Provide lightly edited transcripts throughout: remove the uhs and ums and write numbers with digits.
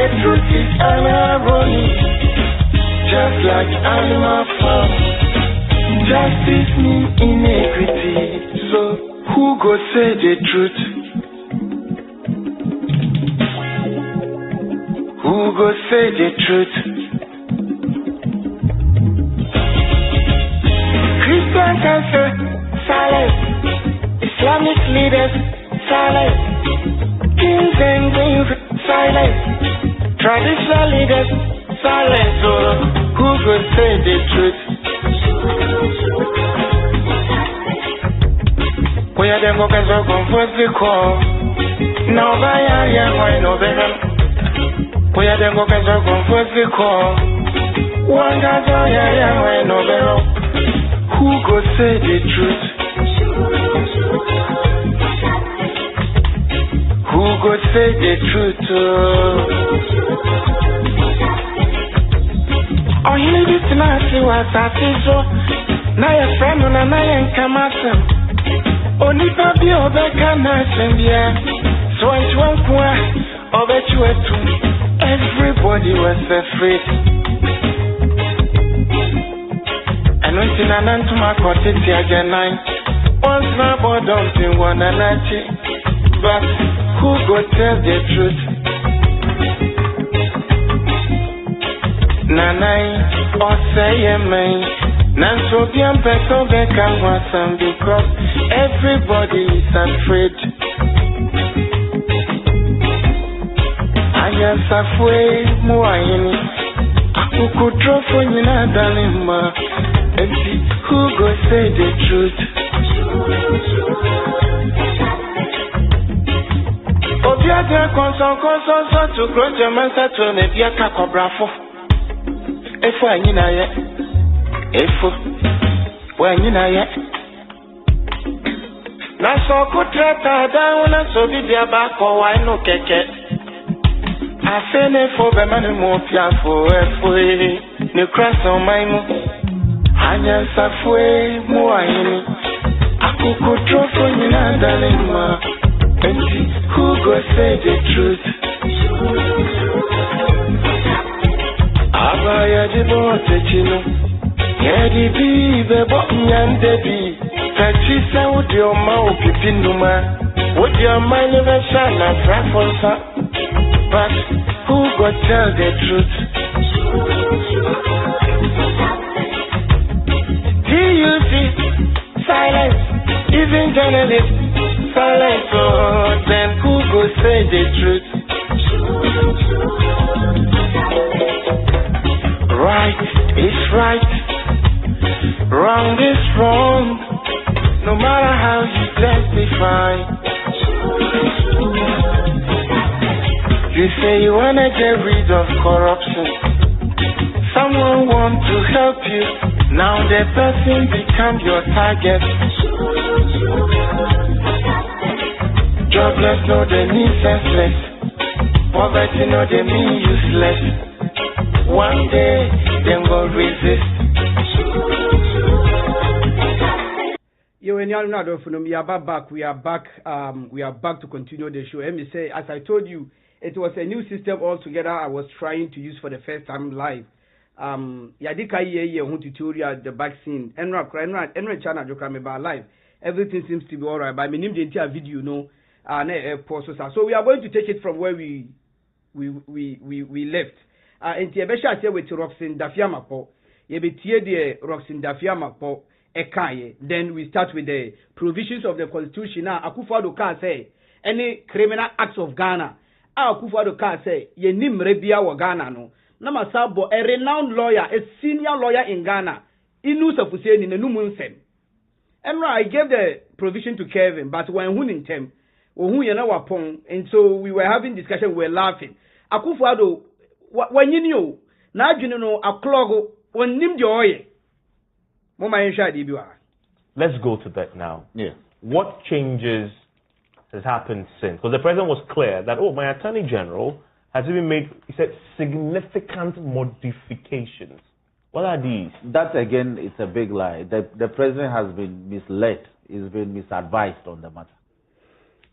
The truth is irony, just like animal farm. Justice means inequity. So who go say the truth? Who go say the truth? Christian can say silence. Islamic leaders silence. Kings and queens silence. Traditional leaders silence. So who go say the truth? We are the focus of comfort the call. Now by why no better. We are the focus of comfort the call. One guy why no better. Who go say the truth? Who go say the truth? Oh, you did not see what I see so. Now your friend and I come at them. Only Papi Obeka Nasendia. So I won't over to it. Everybody was afraid. And when Sinanan to my cottage again, once my board dumping one another. But who go tell the truth? Nanai or say a man. Nanso bien person can want because everybody is afraid. I am halfway more. Who could draw for you not darling? And see who go say the truth. Obiadia consult to grow your master to a Biaka Cobrafo. If I yet. If when you know yet, now so could down and so be their back or why no keke. I feel it for the money more for a new cross on my move. I am halfway more. I could draw for you now, darling. And see who go say the truth. Abaya the boat, you know. Yedi bi bebo nyande bi Kachisa udi oma upipinuma Udi oma innovation na frafonsa. But who go tell the truth? TUC silence. Even journalists silence. Oh, then who go say the truth? Right is right. Wrong is wrong, no matter how you testify. You say you wanna get rid of corruption. Someone want to help you. Now the person become your target. Jobless no they mean senseless. Poverty no they mean useless. One day they will resist. You and we are back. We are back to continue the show. Let me say, as I told you, it was a new system altogether. I was trying to use for the first time live. Yadika ye tutorial the vaccine. Enra channel joke me about live. Everything seems to be alright. But I mean the entire video, so we are going to take it from where we left. And Tiabesha say with Roxin Dafiamapo. Yebetie de Roxin Dafiamapo. Then we start with the provisions of the Constitution. Now, Akufo-Addo can say any criminal acts of Ghana. Akufo-Addo can say ye nim rebia wa Ghana no. Nama sabo a renowned lawyer, a senior lawyer in Ghana. Inu safuseni ne numunsem. And I gave the provision to Kevin, but when who in tem, who you know wapon, and so we were having discussion, we were laughing. Akufo-Addo when you know, now you know a clog when nim joy. Let's go to that now. Yeah. What changes has happened since? Because the president was clear that, my attorney general has even made, he said, significant modifications. What are these? That, again, it's a big lie. The president has been misled. He's been misadvised on the matter.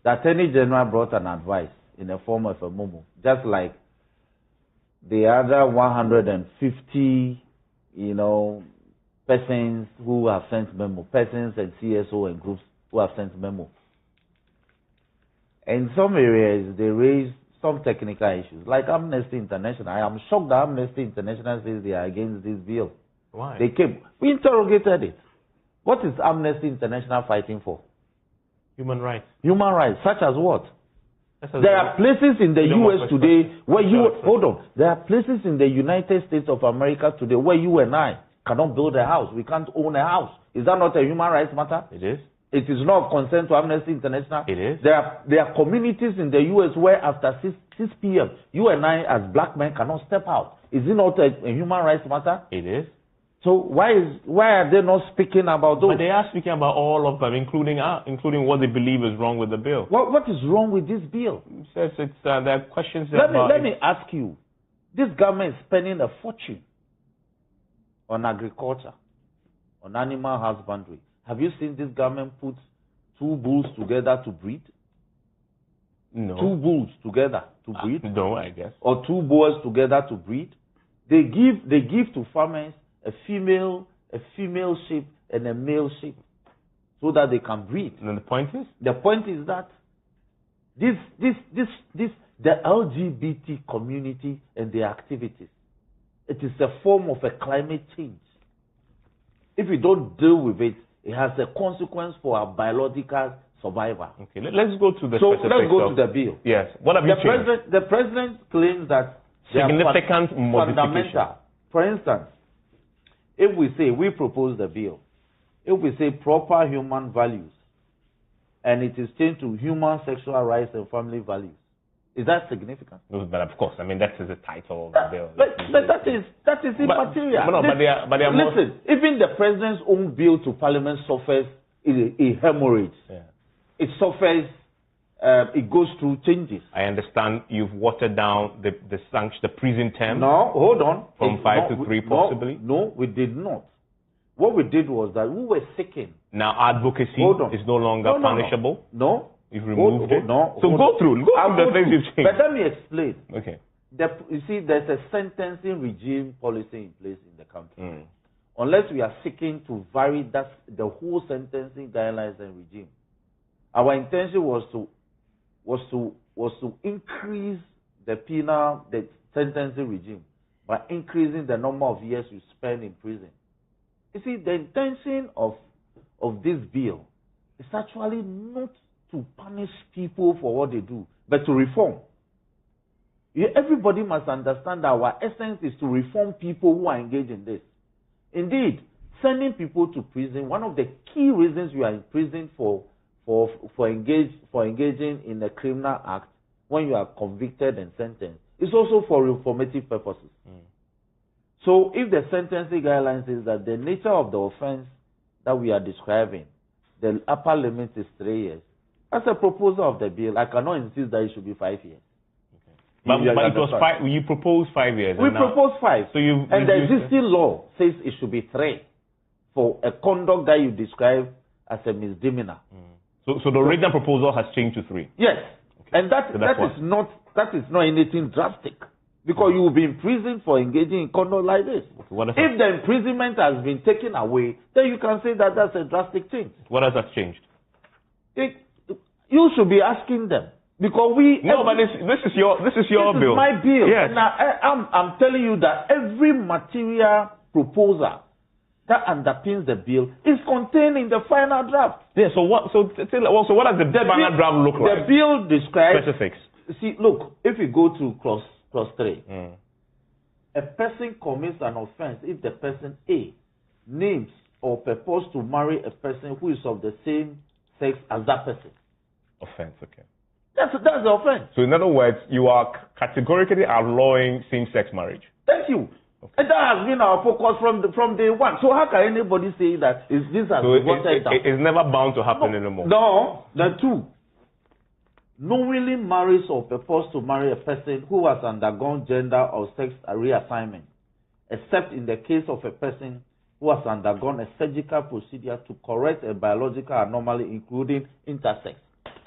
The attorney general brought an advice in the form of a memo, just like the other 150, persons who have sent memo, persons and CSO and groups who have sent memo. In some areas, they raise some technical issues, like Amnesty International. I am shocked that Amnesty International says they are against this bill. Why? They came. We interrogated it. What is Amnesty International fighting for? Human rights. Human rights, such as what? There are places in the U.S. today where hold on. There are places in the United States of America today where you and I cannot build a house. We can't own a house. Is that not a human rights matter? It is. It is not of concern to Amnesty International. It is. There are communities in the U.S. where after 6 p.m. you and I as black men cannot step out. Is it not a human rights matter? It is. So why are they not speaking about those? But they are speaking about all of them, including what they believe is wrong with the bill. What is wrong with this bill? It says there are questions Let me ask you. This government is spending a fortune on agriculture, on animal husbandry. Have you seen this government put 2 bulls together to breed? No. 2 bulls together to breed? No, I guess. Or 2 boys together to breed? They give to farmers a female sheep and a male sheep so that they can breed. And the point is? The point is that the LGBT community and their activities, it is a form of a climate change. If we don't deal with it, it has a consequence for our biological survival. Okay, let's go to the specifics. So let's go to the bill. Yes. What have you changed? The president claims that significant modification. Fundamental. For instance, if we say we propose the bill, if we say proper human values, and it is changed to human sexual rights and family values, is that significant? No, but of course, I mean that is the title of the bill. But that is immaterial. Listen, even the president's own bill to parliament suffers a hemorrhage. Yeah. It suffers. It goes through changes. I understand you've watered down the prison term. No, hold on. From 5 to 3 possibly. No, we did not. What we did was that we were seeking. Now advocacy is no longer punishable. No. You've removed it. No. So go through the things you've changed. But let me explain. Okay. You see, there's a sentencing regime policy in place in the country. Mm. Unless we are seeking to vary the whole sentencing guidelines and regime. Our intention was to increase the sentencing regime by increasing the number of years you spend in prison. You see, the intention of this bill is actually not to punish people for what they do, but to reform. Everybody must understand that our essence is to reform people who are engaged in this. Indeed, sending people to prison, one of the key reasons you are in prison for engaging in a criminal act when you are convicted and sentenced is also for reformative purposes. Mm. So if the sentencing guidelines is that the nature of the offense that we are describing, the upper limit is 3 years. As a proposal of the bill, I cannot insist that it should be 5 years. Okay. But it was 5. You proposed 5 years. We proposed 5. So and the existing law says it should be 3 for a conduct that you describe as a misdemeanor. Mm. So the original proposal has changed to 3. Yes, okay. And that is not anything drastic, because you will be in prison for engaging in conduct like this. Okay, if the imprisonment has been taken away, then you can say that that's a drastic change. What has that changed? You should be asking them, because but this is your bill. This is my bill. Yes. And I'm telling you that every material proposal that underpins the bill is contained in the final draft. Yeah. So what does the final draft look like? The bill describes specifics. See, look, if you go to clause 3, a person commits an offense if the person A names or purposes to marry a person who is of the same sex as that person. Offense, okay. That's the offense. So in other words, you are categorically outlawing same-sex marriage. Thank you. Okay. And that has been our focus from day one. So how can anybody say that this has been watered down? It's never bound to happen anymore. No, the 2. Knowingly marries or purposes to marry a person who has undergone gender or sex reassignment, except in the case of a person who has undergone a surgical procedure to correct a biological anomaly, including intersex.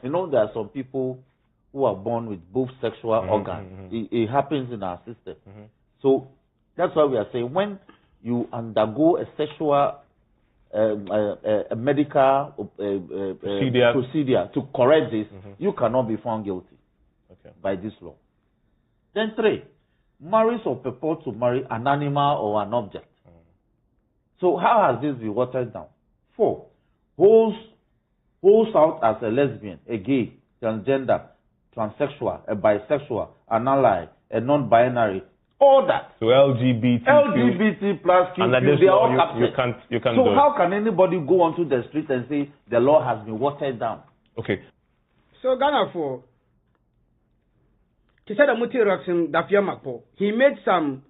You know, there are some people who are born with both sexual organs. It happens in our system. So that's why we are saying when you undergo a sexual a medical procedure to correct this, you cannot be found guilty by this law. Then 3, marries or purport to marry an animal or an object. So how has this been watered down? 4, holds out as a lesbian, a gay, transgender, transsexual, a bisexual, an ally, a non-binary, all that. So LGBT plus and that this law you can't so do how can anybody go onto the street and say the law has been watered down? Okay. So Ghana for he said he made some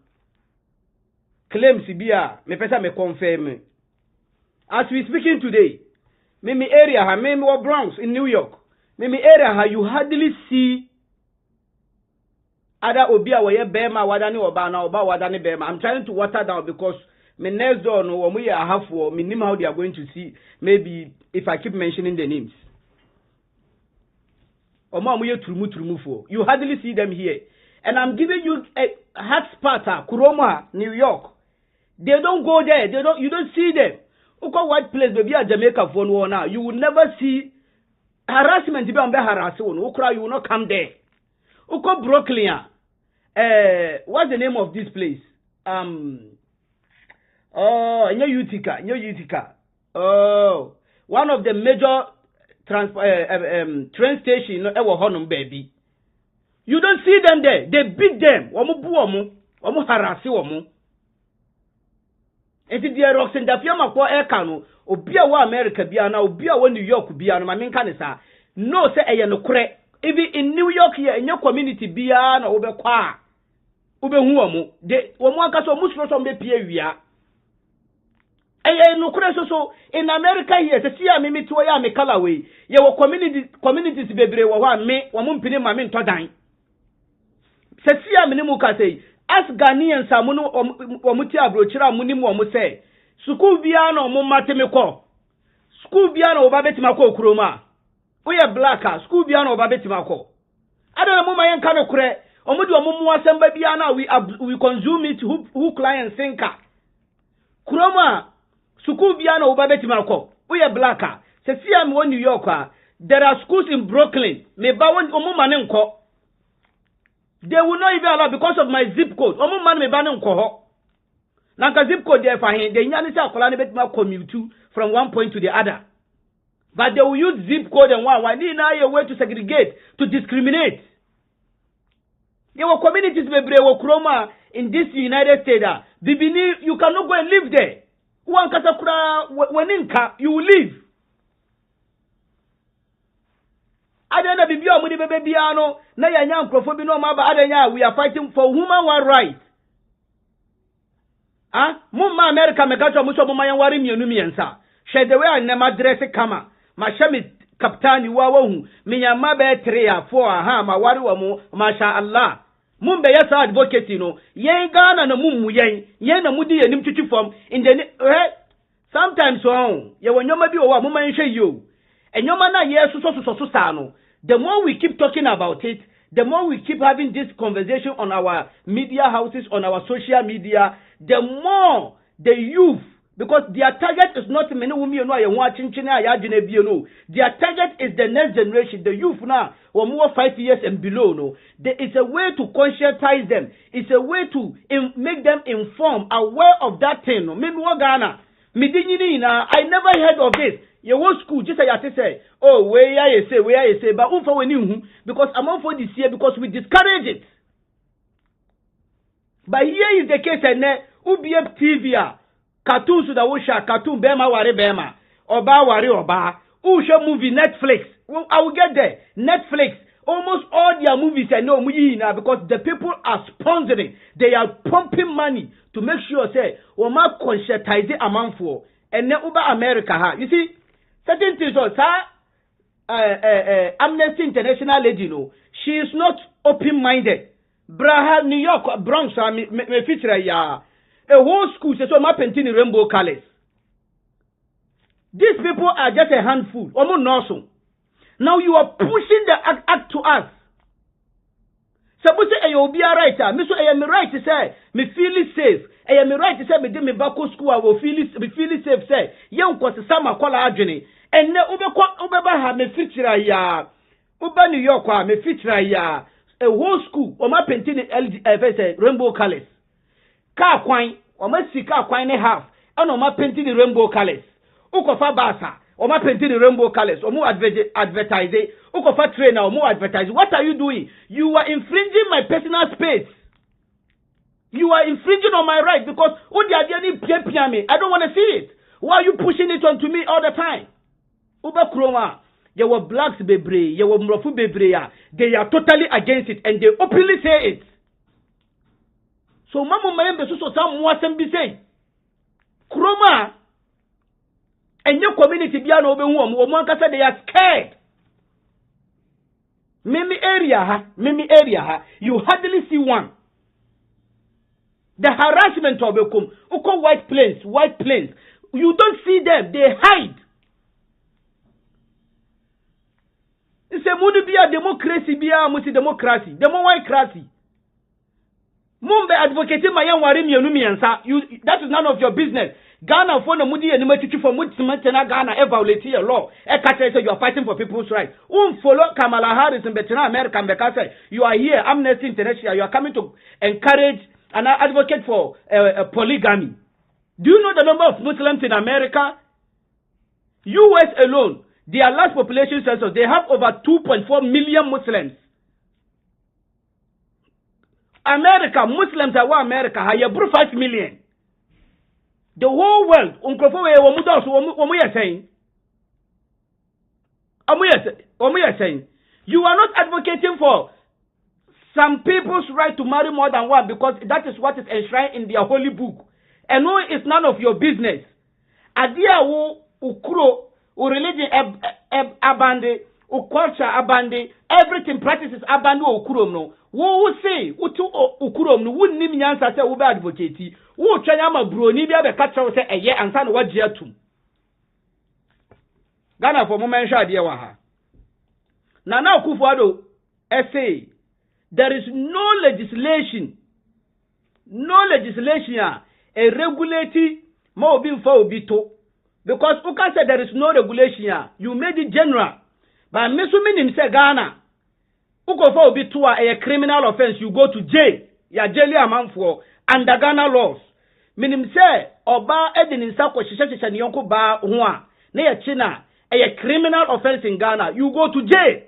claims me pesa me confirm. As we speaking today, me area ha me Bronx in New York. Me area ha you hardly see other obia weye bema wadani obana oba wadani bema. I'm trying to water down because me next door no we are half for me name how they are going to see maybe if I keep mentioning the names. Trumu for. You hardly see them here. And I'm giving you a hot spot, Kuroma, New York. They don't go there. You don't see them. Uko white place, maybe a Jamaica for no now. You will never see harassment. You will not come there. Uko Brooklyn. What's the name of this place? Utica. Oh, one of the major train station baby. You don't see them there. They beat them. Wamu harasi wamu. Enti die rocks in Dafia makwa eka no obia wa America bia na obia wa New York bia no ma menka ne sa no say eye no kure even in New York here in your community bia na obekwa obehu wamu de wamu aka so musuro so mbe pie wia no kure so in America here se sia me to ya me kala we ye wo communities bebre wo wa me wo mpini ma me ntodan se sia me ne mu ka sei as Ghanaians amuno omuti abrochira amunimu omu say school bia na omu mateme ko school bia na oba betima ko okuroma we black school bia na oba betima ko adana mu mayen ka no kure omu di omu mu asamba bia na we consume it who client thinker kuroma school bia na oba betima ko we black se sia me New York there are schools in Brooklyn me ba won omu mane nko. They will not even allow because of my zip code. Omo man me ba ne nko. Nanka zip code there for him. They nyani say akola ne betima commute from one point to the other. But they will use zip code and one need now a way to segregate, to discriminate. There were communities bebre wo kroma in this United States. Bibini, you cannot go and live there. One katakura weninka, you will live. Adena bibia omudi bebebiano na yanya nkrofo no maba adenya we are fighting for human rights. Mumma America mekacho muso mumma yan wari mienu miensa. Shedewe anema dress kama. Mashami kaptani wa hu. Minyama be 3 ya 4 ma wari wa mu masha Allah. Mumbe yasa advocacy no. Yen Ghana na mummu yen na mudi ye nimtutu form in the sometimes ye wonyoma bi wa mumma yenhwe yo. Enyoma na ye so sa no. The more we keep talking about it, the more we keep having this conversation on our media houses, on our social media, the more the youth, because their target is not many women watching their target is the next generation, the youth now, or more 5 years and below. No, there is a way to conscientize them. It's a way to make them informed, aware of that thing. No, Ghana, I never heard of this. Your whole school just say, oh, where I say, but for we knew because I'm on for this year because we discourage it. But here is the case, and UBF TV, cartoons to the Usha, cartoon Bema Wari Bema, Oba Wari Oba, Usha movie, Netflix. Well, I will get there. Netflix, almost all their movies I know now because the people are sponsoring. They are pumping money to make sure, say, Oma conscientize amount for. And then Uber America, you see, certain things, Amnesty International lady, she is not open-minded. Braha, New York, Bronx, me feature ya. A whole school says, "I'm painting in rainbow colors." These people are just a handful, almost nothing. Now you are pushing the act to us Sabuse eyo obi a right a me so eyo me right say me feel safe. Eyo me right say me dey me back school I will feel safe say ye nkosesa makola adwene enne ubeba ha me fitira ya uba New York a me fitira ya a whole school o ma painting say rainbow colors car kwan o ma si car kwan ne half and o ma painting the rainbow colors ukofa basa o ma painting the rainbow colors o mu advertise ukofa trainer o mu advertise. What are you doing? You are infringing my personal space. You are infringing on my right because I don't want to see it. Why are you pushing it onto me all the time? Uba Kroma, there were blacks bebre, there were mrofu bebre. They are totally against it and they openly say it. So mamu mayembe so some wasem be say. Kroma and your community biano obe hu they are scared. Mimi area you hardly see one. The harassment of white plains, you don't see them, they hide. It's a mudu be a democracy, be a multi-democracy, white-cracy. Mumbe advocating my young warim you that is none of your business. Ghana for the mudi and the for Mutsmatana Ghana evaluate your law. You are fighting for people's rights. Follow Kamala Harris in Bettina America and Bekase. You are here, Amnesty International, you are coming to encourage and advocate for polygamy. Do you know the number of Muslims in America? US alone, their last population census, they have over 2.4 million Muslims. America, Muslims are America, have 5 million. The whole world, saying, you are not advocating for some people's right to marry more than one because that is what is enshrined in their holy book. And no, it's none of your business. Adia ukuro, religion abande, culture abande, everything practices abande ukurom no. Wo say utu ukurom no wunni nyansa say wo be advocate. Wo twanya ma bro ni bia be ka say eye ansa na wagye atum. Ghana for moment sha de wa ha. Nana Akufo-Addo say there is no legislation a regulating ma obi mfa obi to because who can say there is no regulation you made it general but me so meaning say Ghana who go for obi to a criminal offense you go to jail ya jail amount for under Ghana laws meaning say oba edin nsa ko hihye ne yonko ba ho a na ya china a criminal offense in Ghana you go to jail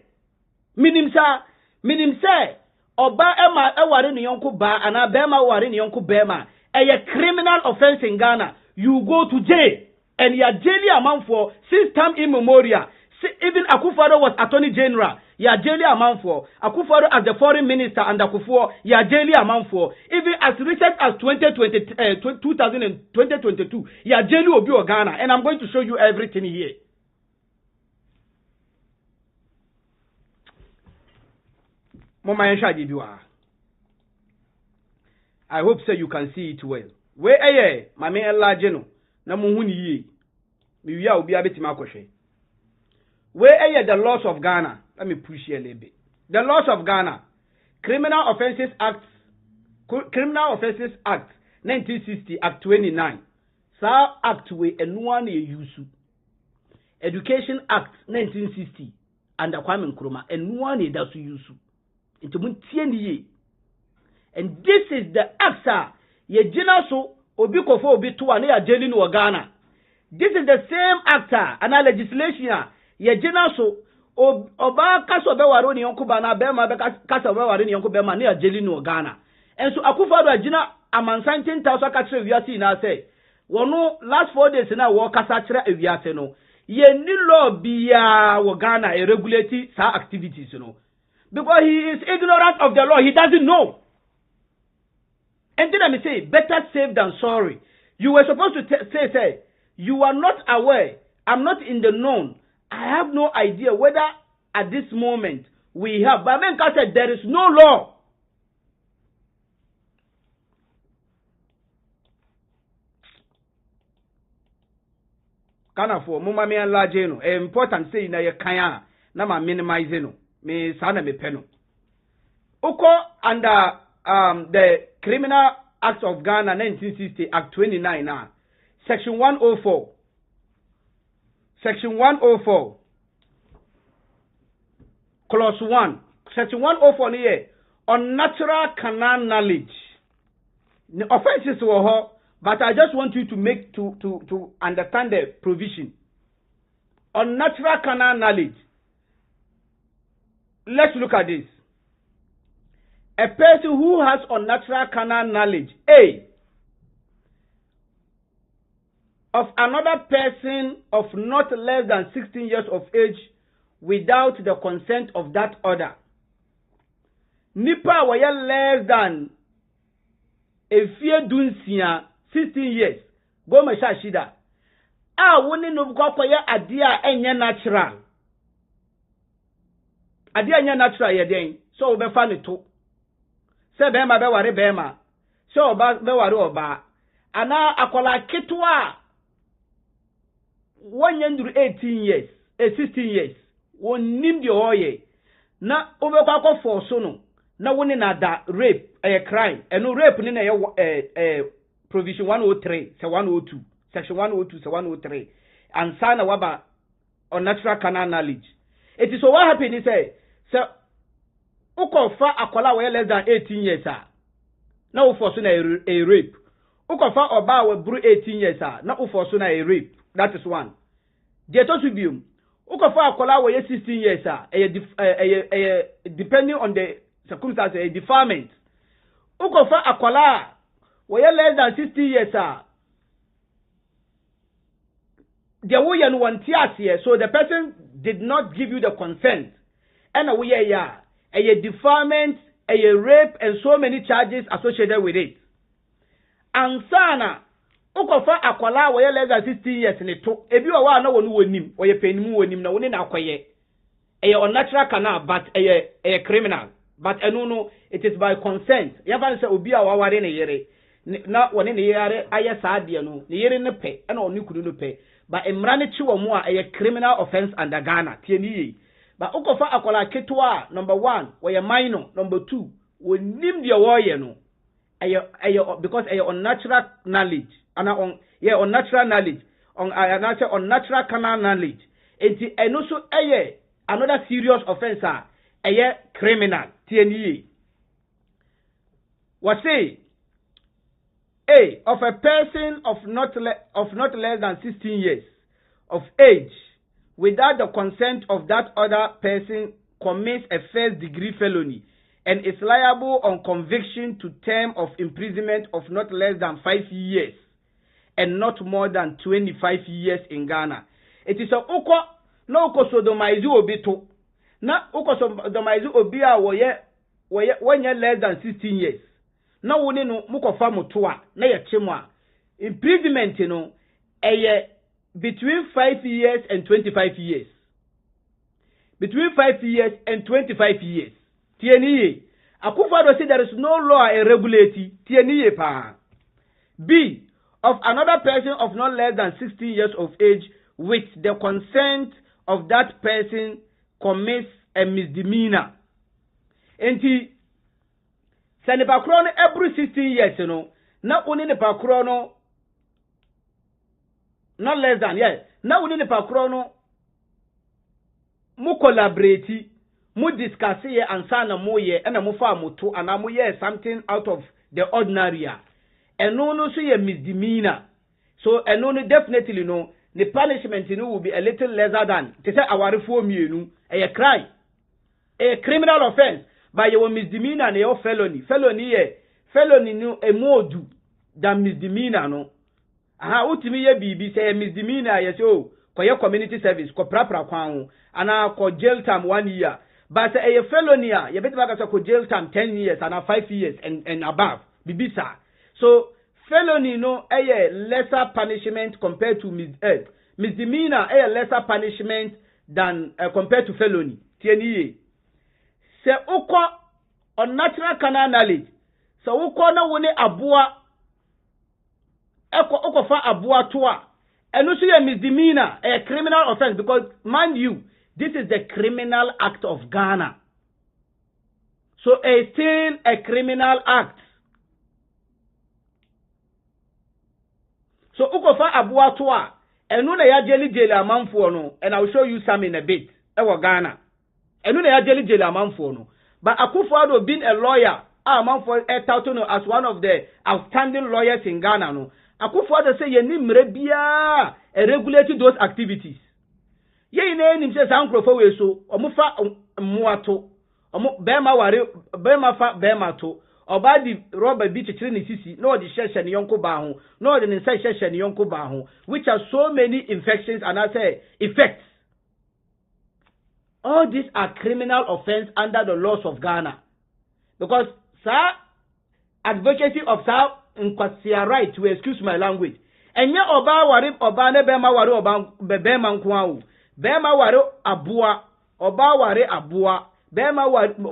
meaning say oba ema eware ne yonko ba ana bema ware ne yonko bema a criminal offense in Ghana you go to jail and ya jail amount for since time immemorial. Even Akufo-Addo was Attorney General, ya jail amount for Akufo-Addo as the foreign minister and Akufo ya jail amount for even as recent as 2022 ya jail obi o Ghana and I'm going to show you everything here. Mama Ensha Dibiwa. I hope so you can see it well. Where mame elajeno na muhuni yi. Mi wi a obi abetima akoshe. Where the laws of Ghana. Let me push here a little bit. The laws of Ghana. Criminal Offences Act 1960 Act 29. Sa act we enuan ye yusu. Education Act 1960 and Kwame Nkrumah enuan ye dasu yusu. Into muntieni. And this is the act ye jina so obi kofo obi to ane ya jeli no Ghana. This is the same act and legislation ye jina so oba kaso be waro ni yonko ba na be ma be kaso be waro ni yonko be ma na ya jeli no Ghana. And so Akufo-Addo ajina amansantin ta so ka kire wiase na say wono last 4 days na wo kasa kire wiase no ye ni law bia wo Ghana e regulate sa activities no because he is ignorant of the law, he doesn't know. And then I say better safe than sorry. You were supposed to say you are not aware, I'm not in the known, I have no idea whether at this moment we have, but I said there is no law. Kana for mama me enlarge no important say na ye kan na ma minimize no me sana me peno Oko under the Criminal Act of Ghana 1960 Act 29 now. Section 104. Section 104. Clause 1. Section 104 here. Unnatural carnal knowledge. The offenses were, but I just want you to make to understand the provision. Unnatural carnal knowledge. Let's look at this. A person who has unnatural carnal knowledge, A, of another person of not less than 16 years of age without the consent of that other. Nipa waya less than a fear dunsia 16 years. Go mesha shida. Woni no kwa ya adia enye natural. Adia enye natural ye den. So obe fa ne to. Se be ma be ware be ma. So oba be ware oba. Ana akola ketwa. Wanye nduru 18 years, 16 years. Wonim de oye. Na obe kwa force no. Na woni na da rape a crime. Eno rape ni na provision 103 se 102. Section 102 se 103. And sana waba unnatural carnal knowledge. It is so what happened is say ukofa akola we less than 18 years na uforso na a rape. Ukofa oba we bru 18 years na uforso na a rape. That is one. The to bium. Ukofa akola we 16 years depending on the circumstances a deferment. Ukofa akola we less than 60 years the way you want here, so the person did not give you the consent. And a deferment, a rape, and so many charges associated with it. And sana, ukofa akwala we less than 16 years in it. If you are no one who nim, or you pay mu nim, no one in akwaye. A unnatural canal, but a criminal. But no, it is by consent. Yavan say obi awaware na yere. Na one in the yere aya sadia no. The yere ne pay, and on you could pay. But emrane chiwo mu a criminal offense under Ghana. Tieni. But ukofa akola ketwa number 1, we minor, number 2, we nim the warrior no. Because a unnatural knowledge, and unnatural knowledge, unnatural carnal knowledge. It and also another serious offense criminal. Tieni. What say? A, of a person of not less than 16 years of age, without the consent of that other person, commits a first-degree felony and is liable on conviction to term of imprisonment of not less than 5 years and not more than 25 years in Ghana. It is a no sodomaizu obito. Na sodomaizu obia when you're less than 16 years. Na woni no mukofa motoa na ye chemwa imprisonment no between 5 years and 25 years. Between 5 years and 25 years. Tieniye. Akufado say there is no law regulating. Tieniye pa. B, of another person of not less than 16 years of age with the consent of that person commits a misdemeanor. Enti se ne pakro no every 16 years no na oni ne pakro no not less than na oni ne pakro no mu collaborate mu discuss ye ansa na mo ye na mo fa moto ana mo ye something out of the ordinary eno no so ye misdemeanor so eno no definitely no the punishment no will be a little lesser than to say awarefo mienu a crime a criminal offense. By your misdemeanor and your felony. Felony no a modu than misdemeanor no. Aha utimi ye bibi say misdemeanor yes kwa your community service kwa prapra kwan ana kwa jail time 1 year. But say a felony you better back kwa jail time 10 years and 5 years and above. Bibisa. So felony no a lesser punishment compared to misdemeanor a lesser punishment than compared to felony. Tieni. Se uko unnatural carnal knowledge. So uko na wone abua uko fa abua toa. And also a misdemeanor, a criminal offense, because mind you, this is the Criminal Act of Ghana. So it's still a criminal act. So ukofa abua toa enu na ya jeli amanfo no, and I will show you some in a bit. Ewo Ghana. Enu na ya jeli amanfo no. But Akufo-Addo being a lawyer, amanfo touted as one of the outstanding lawyers in Ghana no. Akufo-Addo say ye ni mre bia regulate those activities. Ye na enim say sankrofo we so omufa muato omo bema fa bema to oba di rubber bi chichiri ni sisi no di sheshe ni yonko ba ho no di nsa sheshe ni yonko ba ho, which are so many infections and I say effects. All these are criminal offense under the laws of Ghana, because sir advocacy of sir nkwasia right to excuse my language enye oba ware oba ne bema ware oba bema nko awu bema ware aboa oba ware aboa bema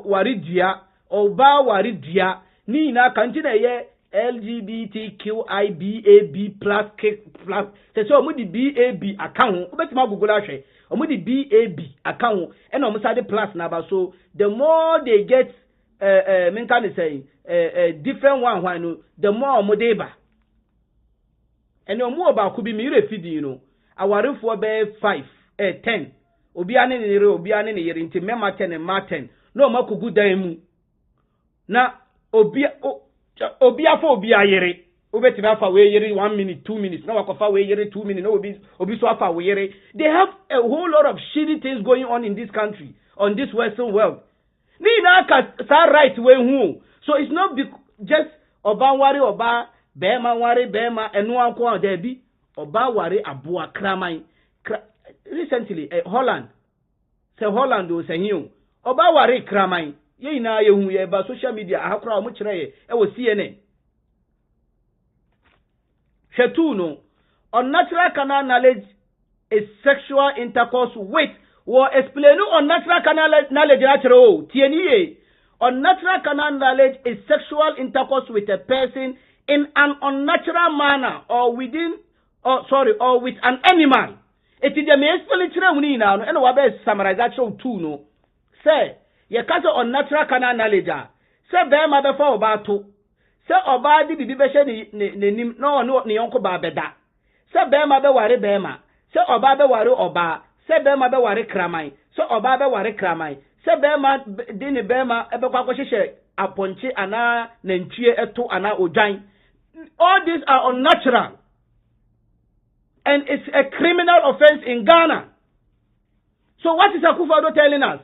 ware dia oba ware dia ni na kanti na ye LGBTQIBAB plus se so omo di BAB account obetima google ahwe omo di BAB account and omo sade plus na ba, so the more they get men can say different one no, the more omo dey ba and omo ba ku bi mi refidi no awarefo be 5 10 obi ane ne yere obi ane ne yere nti mema 10 and ma 10 no makugu dan mu na obi afọ obi ayere obetimi afa we yere 1 minute 2 minutes na wakofa we yere 2 minutes no obi so afa we yere. They have a whole lot of shitty things going on in this country, on this western world. Ni na ka sa right we hu, so it's not just oba ware oba bema ware bema enu anko there bi oba ware aboa kraman. Recently Holland o say hiu oba ware kraman ye na ye hu ye ba social media ahakra o mo kire ye e wo CNN shetu no. Unnatural carnal knowledge is sexual intercourse with wo explain unnatural carnal knowledge actually o tieni ye. Unnatural carnal knowledge is sexual intercourse with a person in an unnatural manner or with an animal. It is the me explain kire huni na no, and we be summarize actually two no. Say ye kase unnatural carnal knowledge say be ma be for oba to say oba di bibi be hye ne nim no ne yonko ba beda say be ma be ware be ma say oba be ware oba say be ma be ware kraman say oba be ware kraman say be ma di ne be ma e be kwa hye aponche ana nantwie eto ana odwan. All these are unnatural and it's a criminal offense in Ghana. So what is Akufo-Addo telling us?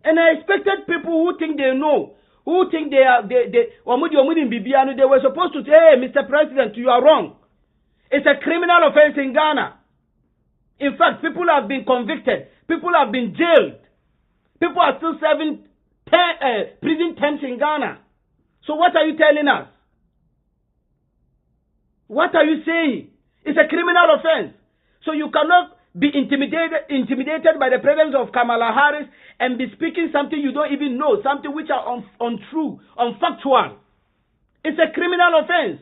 And I expected people who think they know, who think they were supposed to say, hey, Mr. President, you are wrong. It's a criminal offense in Ghana. In fact, people have been convicted. People have been jailed. People are still serving prison terms in Ghana. So what are you telling us? What are you saying? It's a criminal offense. So you cannot be intimidated by the presence of Kamala Harris and be speaking something you don't even know, something which are untrue, unfactual. It's a criminal offense.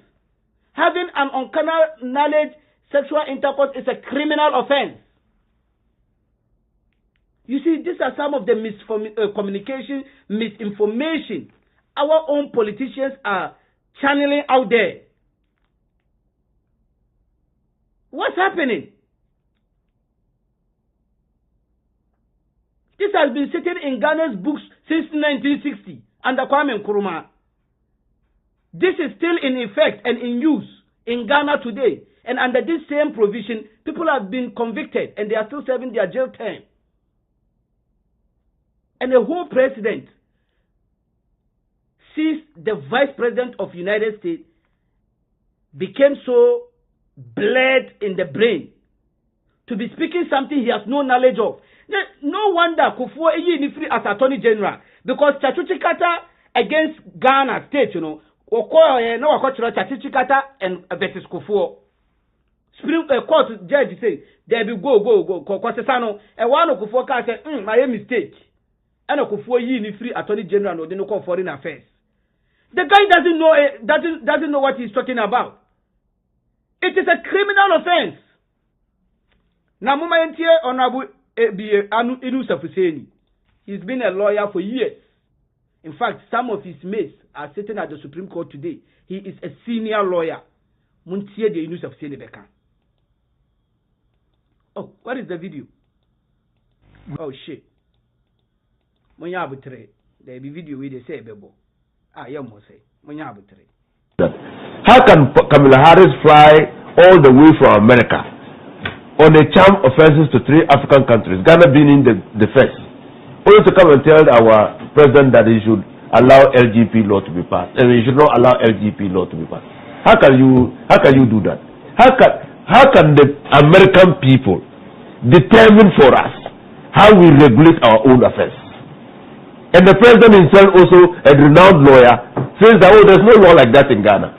Having an uncarnal knowledge, sexual intercourse is a criminal offense. You see, these are some of the communication, misinformation our own politicians are channeling out there. What's happening? This has been sitting in Ghana's books since 1960 under Kwame Nkrumah. This is still in effect and in use in Ghana today. And under this same provision, people have been convicted and they are still serving their jail term. And the whole president sees the vice president of the United States became so bled in the brain to be speaking something he has no knowledge of. No wonder Kufuor Nkrumah as Attorney General, because Chachuchikata against Ghana State, no Chachuchikata and versus Kufuor. Supreme Court judge say there be go Kwasesano and one of Kufuor say my mistake. And Kufuor Nkrumah Attorney General no they no call foreign affairs. The guy doesn't know what he's talking about. It is a criminal offense. Na muma yentie honorable anu inu safuseni. He's been a lawyer for years. In fact, some of his mates are sitting at the Supreme Court today. He is a senior lawyer. Muntie the news of Senebeka. Oh, what is the video? Oh shit. Monya abutre. There be video where they say bebo. Ah, yeah, mo say. Monya abutre. How can Kamala Harris fly all the way from America on a charm offenses to 3 African countries, Ghana being in the first, only to come and tell our president that he should allow LGP law to be passed, and he should not allow LGP law to be passed? How can you do that? How can the American people determine for us how we regulate our own affairs? And the president himself, also a renowned lawyer, says that there's no law like that in Ghana.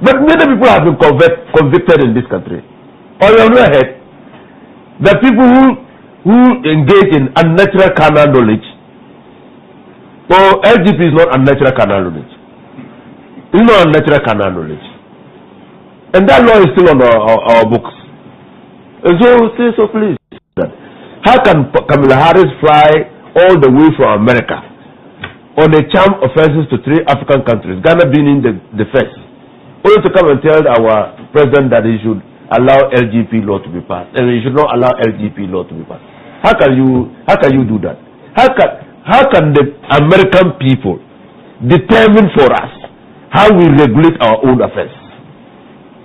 But many people have been convicted in this country. On your other hand, the people who engage in unnatural carnal knowledge, LGP is not unnatural carnal knowledge. It's not unnatural carnal knowledge. And that law is still on our books. And so please. How can Kamala Harris fly all the way from America on a charm offenses to 3 African countries, Ghana being in the first, only to come and tell our president that he should allow LGP law to be passed, and he should not allow LGP law to be passed? How can you do that? How can the American people determine for us how we regulate our own affairs?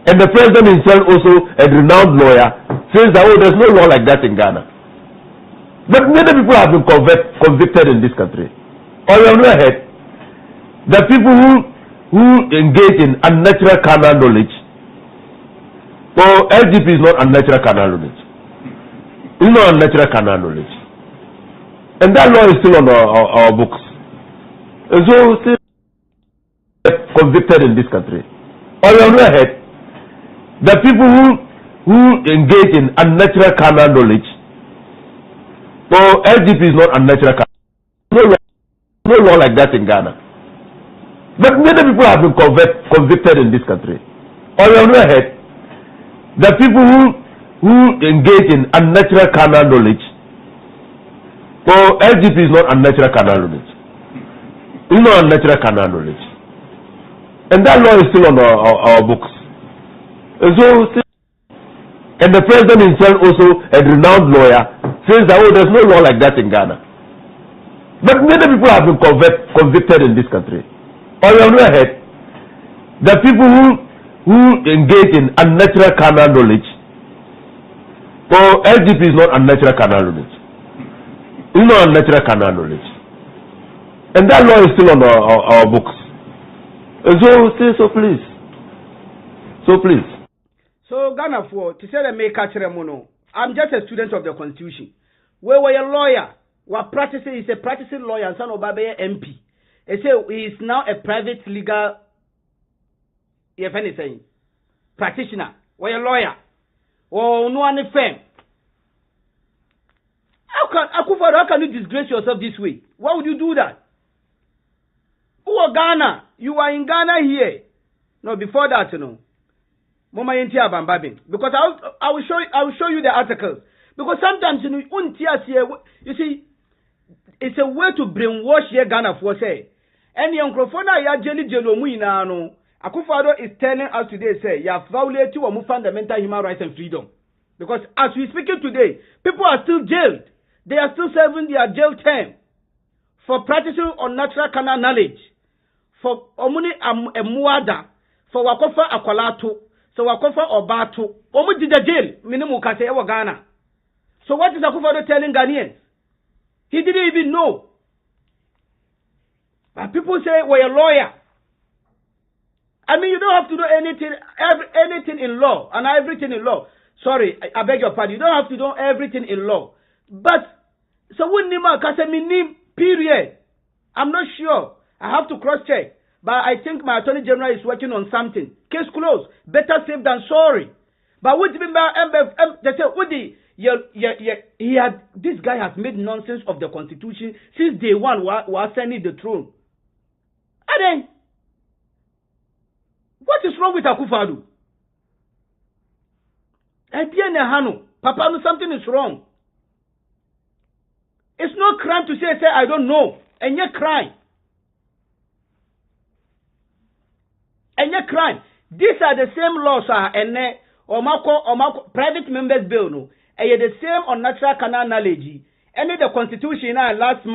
And the president himself, also a renowned lawyer, says that there's no law like that in Ghana. But many people have been convicted in this country. On the other hand, the people who engage in unnatural carnal knowledge, LGP is not unnatural carnal knowledge. It's not unnatural carnal knowledge. And that law is still on our books. And so, convicted in this country. On the other hand, the people who engage in unnatural carnal knowledge, LGP is not unnatural carnal. No law like that in Ghana. But many people have been convicted in this country. On the other hand, the people who engage in unnatural carnal knowledge, LGP is not unnatural carnal knowledge. It's not unnatural carnal knowledge. And that law is still on our books. And the president himself, also a renowned lawyer, says that there's no law like that in Ghana. But many people have been convicted in this country. On the other hand, the people who engage in unnatural carnal knowledge, LGP is not unnatural carnal knowledge. It's not unnatural carnal knowledge. And that law is still on our books. So please. So Ghana to say the make mono. I'm just a student of the Constitution. Where were a lawyer? What practicing is a practicing lawyer and son of Babe MP. They say he is now a private legal, if anything, practitioner. Where a lawyer? Or no one firm. How can you disgrace yourself this way? Why would you do that? Who are Ghana? You are in Ghana here. No, before that, Mama Yentia Bambabin. Because I will show you the articles. Because sometimes you see, it's a way to brainwash your Ghana for say. And the Uncrofona ya jelly jelomina no. Akufado is telling us today, say, you have violated our fundamental human rights and freedom. Because as we speaking today, people are still jailed. They are still serving their jail term for practicing unnatural carnal knowledge. For omuni emuada, for wakofa akwalato, so wakofa obato. Omu did the jail, minimum kase ewa Ghana. So what is Akufado telling Ghanaians? He didn't even know. But people say, we're a lawyer. I mean, you don't have to do anything in law and everything in law. Sorry, I beg your pardon. You don't have to do everything in law. But, so when Nima Kasemi period, I'm not sure. I have to cross-check. But I think my Attorney General is working on something. Case closed. Better safe than sorry. But what they say, Udi, this guy has made nonsense of the Constitution since day one was sending the throne. And then, what is wrong with Akufado? Papa, something is wrong. It's not crime to say I don't know. And yet crime. And yet crime. These are the same laws and omako private members bill no. And the same unnatural canal knowledge. And the constitution last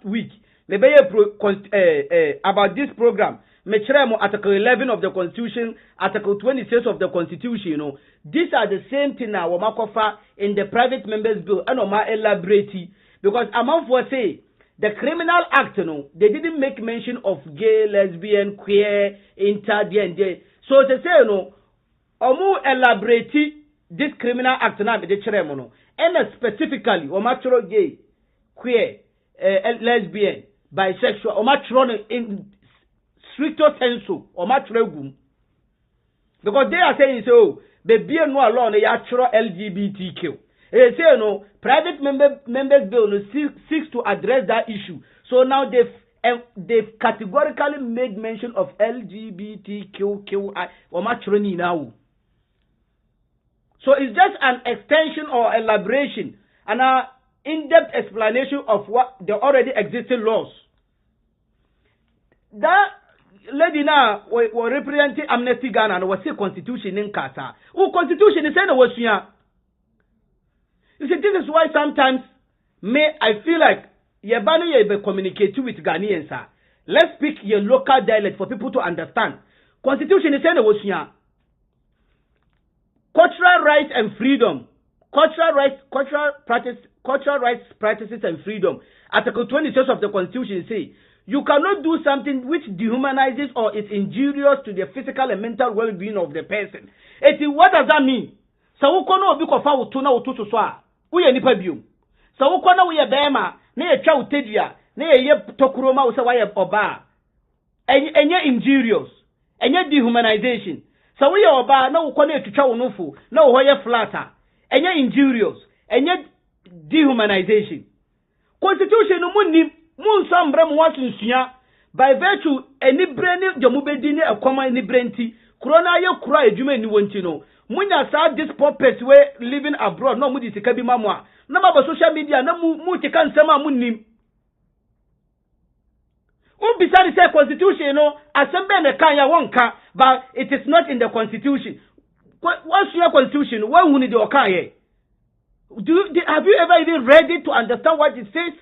week. About this program. Article 11 of the Constitution, Article 26 of the Constitution, you know, these are the same thing now in the private members bill and elaborate because among for say the criminal act, you know, they didn't make mention of gay, lesbian, queer, inter, there. So they say, you know, elaborate this criminal act now the ceremony and specifically gay, queer, lesbian, bisexual, in stricto sensu or matregum. Because they are saying so, the beer no alone a natural LGBTQ. They say no, private members bill seeks to address that issue. So now they've categorically made mention of LGBTQI or matroni now. So it's just an extension or elaboration and an in-depth explanation of what the already existing laws. That lady now was representing Amnesty Ghana and was say constitution in Kasa. Oh, constitution is saying was here. You see, this is why sometimes I feel like Yabani be communicate with Ghanaians. Let's speak your local dialect for people to understand. Constitution is saying was here. Cultural rights and freedom. Cultural rights, practices and freedom. Article 26 of the Constitution say you cannot do something which dehumanizes or is injurious to the physical and mental well-being of the person. What does that mean? So we cannot be confounded to know to swa. We are nipa biom. So we cannot we are bema. Ne ye cha utedia. Ne ye tokuroma usawa ye oba. Enye injurious. Enye dehumanization. So we are oba na ukone to cha unufu. Na uhoye flatter. Enye injurious. Enye dehumanization. Constitution umu Munsambre mwasunsuya by virtue any brain jomubedini a common any brainty corona yo cry edume ni wontino munya sa this purpose we living abroad no mudi sikabi mamwa na maba social media na mu tika nsema munnim bisari say constitution no asembe ne kan ya wonka but it is not in the constitution. What's your constitution? Why who need the okaye? Have you ever even read it to understand what it says?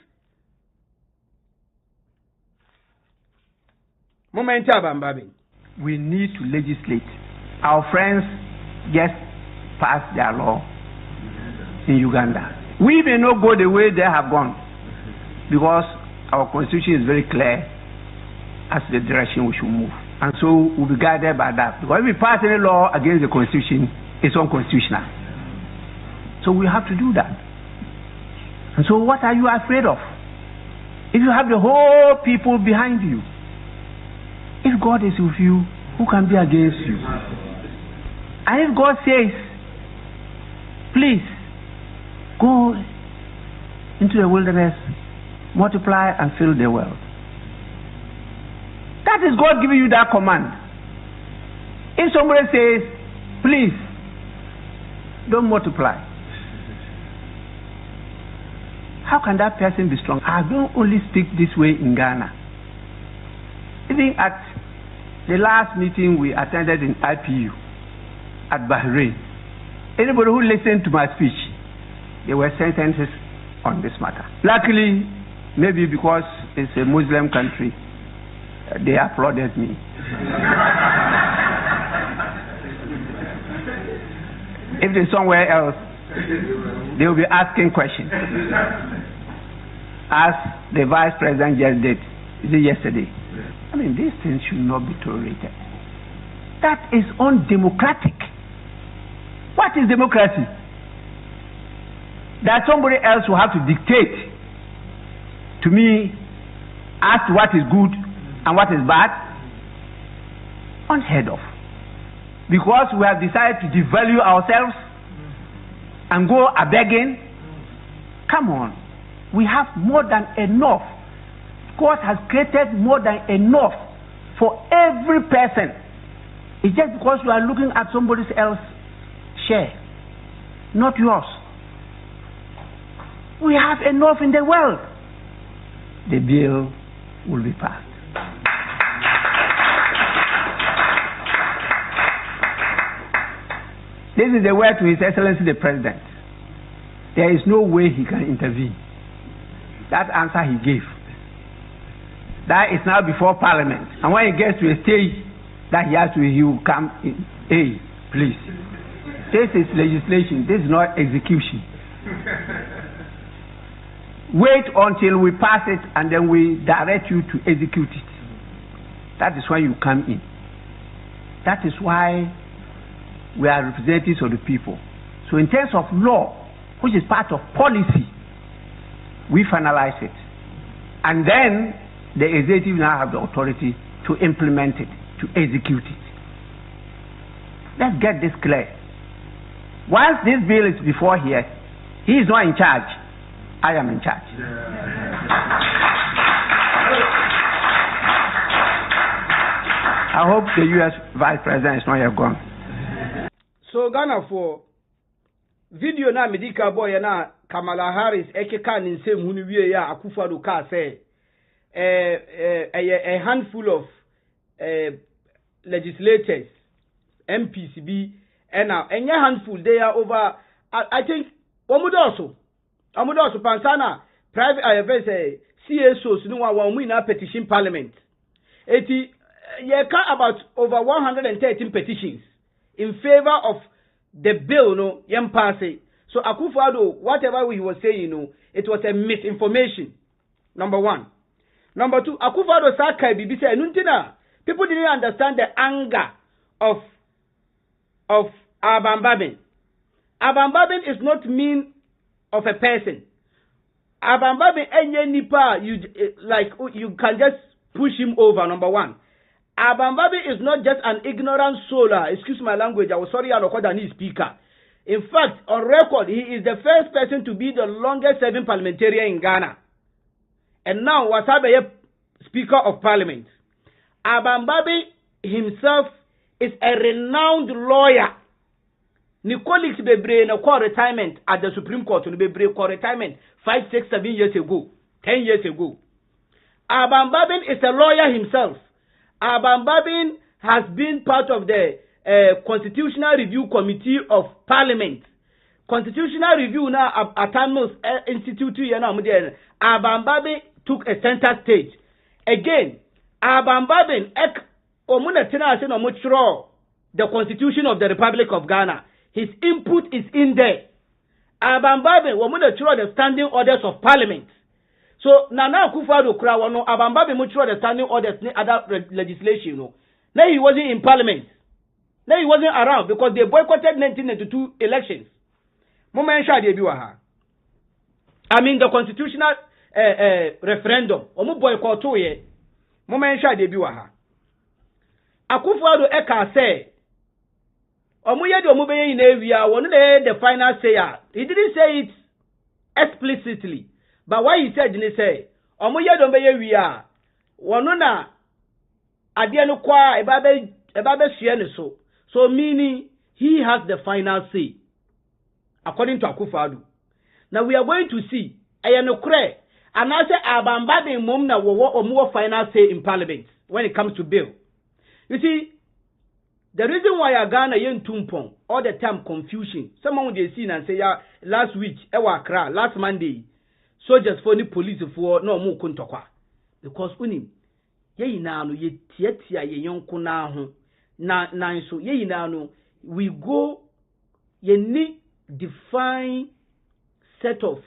We need to legislate. Our friends just passed their law in Uganda. We may not go the way they have gone because our constitution is very clear as to the direction we should move. And so we'll be guided by that. Because if we pass any law against the constitution, it's unconstitutional. So we have to do that. And so what are you afraid of? If you have the whole people behind you, if God is with you, who can be against you? And if God says, please, go into the wilderness, multiply and fill the world. That is God giving you that command. If somebody says, please, don't multiply, how can that person be strong? I don't only speak this way in Ghana. Even at the last meeting we attended in IPU at Bahrain, anybody who listened to my speech, there were sentences on this matter. Luckily, maybe because it's a Muslim country, they applauded me. If there's somewhere else, they will be asking questions. As the Vice President just did, yesterday. I mean, these things should not be tolerated. That is undemocratic. What is democracy? That somebody else will have to dictate to me as to what is good and what is bad? Unheard of. Because we have decided to devalue ourselves and go a begging. Come on. We have more than enough. God has created more than enough for every person. It's just because you are looking at somebody else's share, not yours. We have enough in the world. The bill will be passed. This is the word to His Excellency the President. There is no way he can intervene. That answer he gave. That is now before Parliament. And when he gets to a stage that he will come in. Hey, please. This is legislation. This is not execution. Wait until we pass it and then we direct you to execute it. That is when you come in. That is why we are representatives of the people. So in terms of law, which is part of policy, we finalize it. And then the executive now have the authority to implement it, to execute it. Let's get this clear. Once this bill is before here, he is not in charge. I am in charge. I hope the U.S. Vice President is not yet gone. So Ghana for video na medical boy na Kamala Harris ekeka ni nsem hunu wie ya Akufo-Addo ka say a handful of legislators MPs be and now a handful they are over I think omudoso pansana private say CSOs no one win a petition parliament eti ye can about over 113 petitions in favor of the bill, no, yam pass it. So Akufo-Addo, whatever he was saying, it was a misinformation. Number one. Number two, Akufo-Addo Sakai Bibi said, people didn't understand the anger of Abambabin. Abambabin is not mean of a person. Abambabin enye nipa, you can just push him over, number one. Abambabi is not just an ignorant solar. Excuse my language. I was sorry, I don't any speaker. In fact, on record, he is the first person to be the longest serving parliamentarian in Ghana. And now, Wasabe, Speaker of Parliament. Abambabi himself is a renowned lawyer. Ni colleagues bebre na call retirement at the Supreme Court. Ni bebre call retirement 5, 6, 7 years ago, 10 years ago. Abambabin is a lawyer himself. Abambabin has been part of the Constitutional Review Committee of Parliament. Constitutional Review now at Tamils Institute Abambabin took a center stage. Again, Abambabin the Constitution of the Republic of Ghana. His input is in there. Abambabin the standing orders of Parliament. So Nana Akufo-Addo kura wano Abambabi mutual the standing orders ni other legislation no. Now he wasn't in Parliament. Now he wasn't around because they boycotted 1992 elections. I mean the constitutional referendum. Omu boycotto ye. Momensha debi waha. Akufo-Addo eka say omu ye de omu beye in area one the final say. He didn't say it explicitly. But why he said, he say, Omoye don't be we are. Wanona Adiano kwa ebabe shiene so. So meaning he has the final say. According to Akufo-Addo. Now we are going to see Ayano Kre and I say Abambabi Mumna or more final say in Parliament when it comes to bill. You see, the reason why I Ghana yen tumpong all the time confusion. Someone they seen and say last week, last Monday. Soldiers for the police for no more kuntokwa. Because unim ye no ye tiatia ye yonko na ho na so ye no we go ye need define set of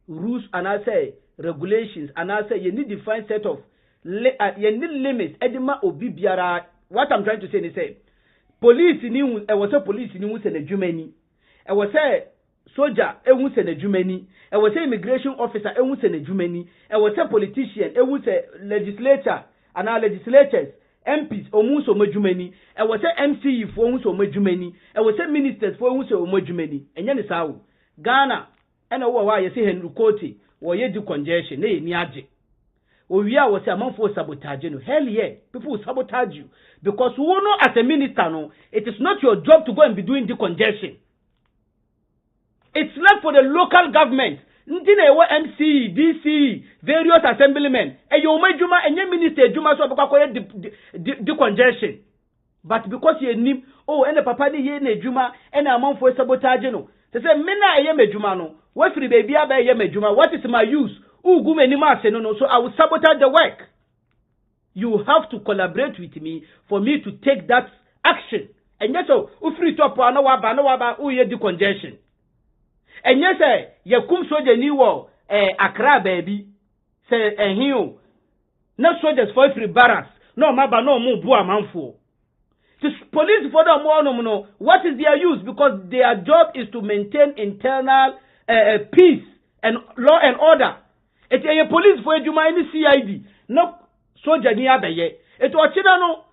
rules and I say regulations and I say ye need define set of ye need limits edema obi biara. What I'm trying to say is say police ni was a police ni who send a Germany. I was say soldier ewu se na jumani e wo say immigration officer ewu se na jumani e wo say politician ewu se legislator and our legislators MPs omu so majumani e wo say MCE fo omu so majumani e wo say ministers fo omu so majumani enye ne sawo Ghana ena wo wa ye say Henry Kote wo ye di congestion na ye ni age we are was a man for sabotage. Hell yeah, people will sabotage you because who know as a minister, no, it is not your job to go and be doing decongestion. It's left for the local government Ntine ewo MC, DC, various assemblymen. Eyo majuma enye minister juma so abakwa koye the congestion. But because ye nim, oh, ene papa ni ye ne juma, ene amanfo sabotage no. They say mena eye mejuma no. What free baby aba eye mejuma? What is my use? Ugu me nima ase no, so I will sabotage the work. You have to collaborate with me for me to take that action. And yes, so free top no waba uye the congestion. And yes, ye kum soje ni wo Accra baby. Say hiu. No soldiers for free barracks. No maba no mu bua manfo. The police for them no. What is their use? Because their job is to maintain internal peace and law and order. It's a police for Juma any CID. No soldier ni abeye. It was no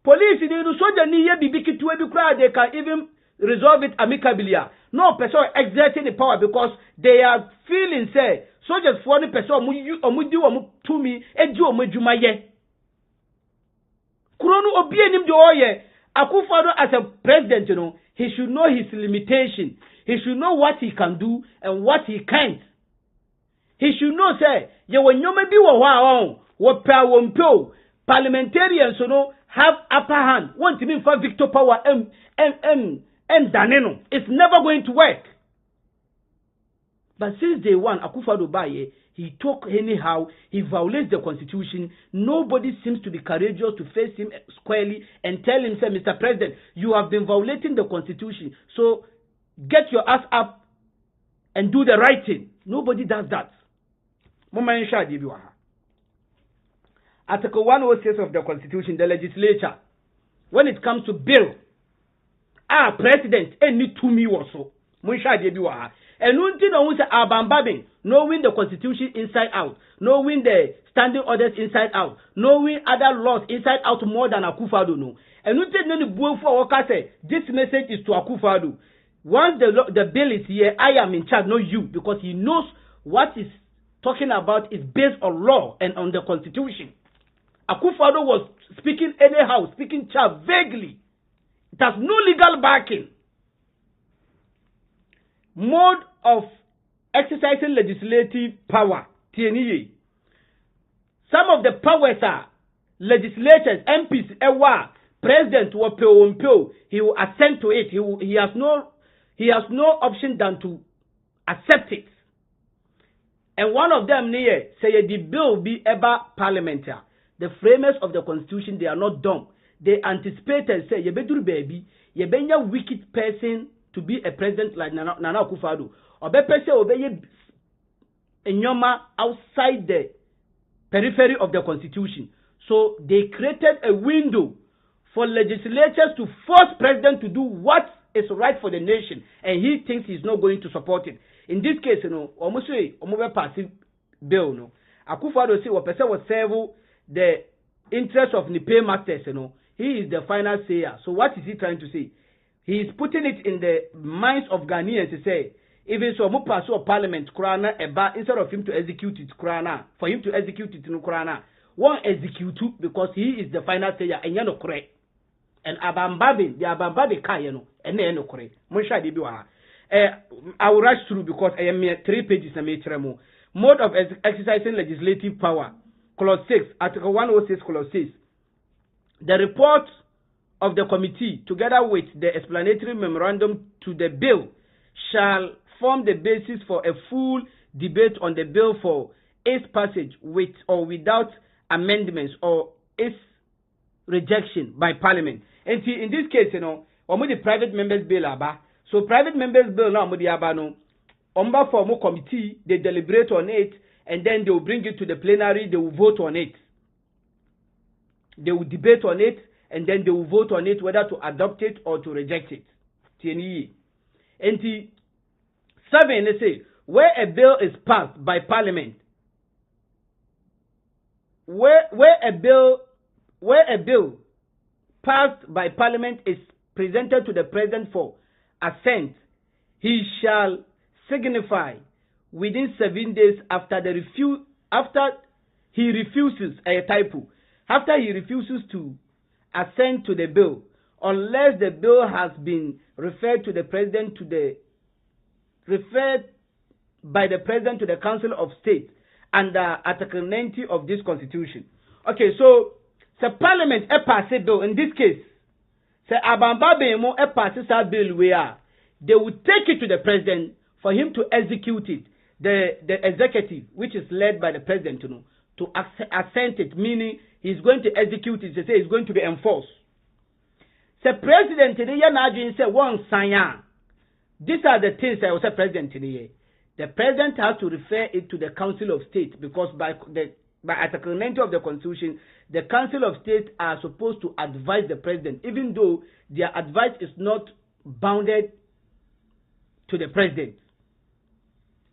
police in the soldier ni ye bibiki to they can even resolve it amicably. No person exerting the power because they are feeling say soldiers for any person to me eju omejuma ye. Kuronu obienim de oye. Akufo-Addo as a president, he should know his limitation. He should know what he can do and what he can't. He should know, say, ye when you may be what parliamentarians, have upper hand. Want to mean for Victor Power and Daneno. It's never going to work. But since day one, Akufo-Addo Baye, he talk anyhow, he violates the constitution. Nobody seems to be courageous to face him squarely and tell him, say, Mr. President, you have been violating the constitution. So get your ass up and do the right thing. Nobody does that. Article 106 of the constitution, the legislature, when it comes to bill, president, any to me also. And knowing the constitution inside out, knowing the standing orders inside out, knowing other laws inside out more than Akufo-Addo no. And this message is to Akufo-Addo. Once the bill is here, I am in charge, not you, because he knows what is talking about is based on law and on the constitution. Akufo-Addo was speaking anyhow, speaking vaguely. It has no legal backing. Mode of exercising legislative power. TNE. Some of the powers are legislators, MPs, president he will assent to it. He has no option than to accept it. And one of them say the bill be ever parliamentary. The framers of the constitution, they are not dumb. They anticipated say ye bedur baby, ye benya wicked person to be a president like Nana Akufo-Addo. Obepese obeye enyoma outside the periphery of the constitution. So they created a window for legislatures to force president to do what is right for the nation, and he thinks he's not going to support it. In this case, almost passive bill, Akufo-Addo say opese was serve the interest of Npp masters, he is the final sayer. So what is he trying to say? He is putting it in the minds of Ghanaians to say, even so, mu pass of parliament, Kurana, instead of him to execute it, Kurana, for him to execute it in Kurana, won't execute because he is the final sayer, and you're not correct. And Abambabe, the Abambabe Kayano, and then no correct. Musha de Bua. I will rush through because I am 3 pages and make mode of exercising legislative power. Clause 6, Article 106, Clause 6. The report of the committee, together with the explanatory memorandum to the bill, shall form the basis for a full debate on the bill for its passage with or without amendments or its rejection by Parliament. And see, in this case, the private members bill aba. So private members bill now, form a committee, they deliberate on it, and then they will bring it to the plenary, they will vote on it. They will debate on it, and then they will vote on it whether to adopt it or to reject it. TNE. And 7, they say, where a bill is passed by Parliament, where a bill passed by Parliament is presented to the President for assent, he shall signify within 7 days after he refuses to assent to the bill, unless the bill has been referred to the President by the President to the Council of State under Article 90 of this Constitution. Okay, so the Parliament pass a bill in this case. Say Abamba Bemo passes a bill where they would take it to the President for him to execute it. The executive, which is led by the President, to assent it, meaning he's going to execute it. They say it's going to be enforced. The President say one sign. These are the things I was a President today. The President has to refer it to the Council of State because by Article 90 of the Constitution, the Council of State are supposed to advise the President, even though their advice is not bounded to the President.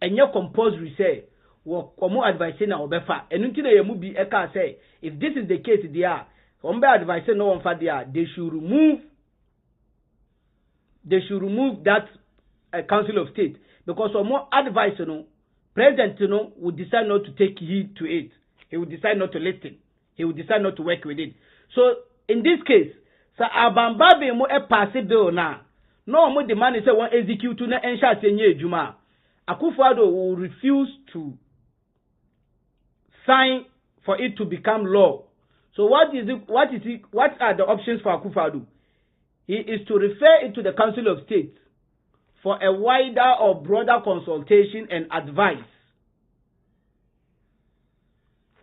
And your compulsory say, "Komo advising na obefa." And until they move be eka say, if this is the case, they are advising no one for there. They should remove that Council of State because some more advice, President, would decide not to take heed to it. He would decide not to listen. He would decide not to work with it. So in this case, sa abamba be mo pass bill na. No mo demand say one execute na ensha senye ejuma. Akufo-Addo will refuse to sign for it to become law. So what are the options for Akufo-Addo? He is to refer it to the Council of State for a wider or broader consultation and advice.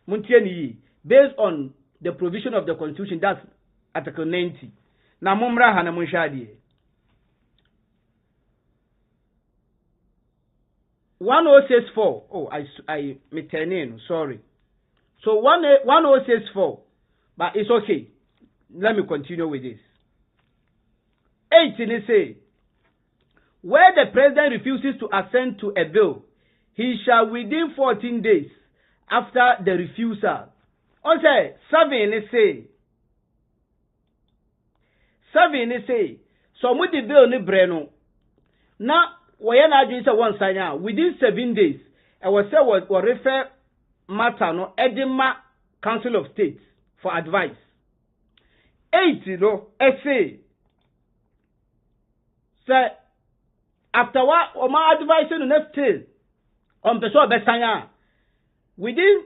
Based on the provision of the Constitution, that's Article 90. Na mumra hana munshadi. 1064. Oh, I meternin, sorry. So 1064, but it's okay. Let me continue with this. 18 say, where the President refuses to assent to a bill, he shall within 14 days after the refusal. On say 7 say, so with the bill ni breno. Now wayana adwin say one sign out within 7 days. I was say what refer matter no Edema Council of State for advice. 8 say after what my advice no next till on the so besanya within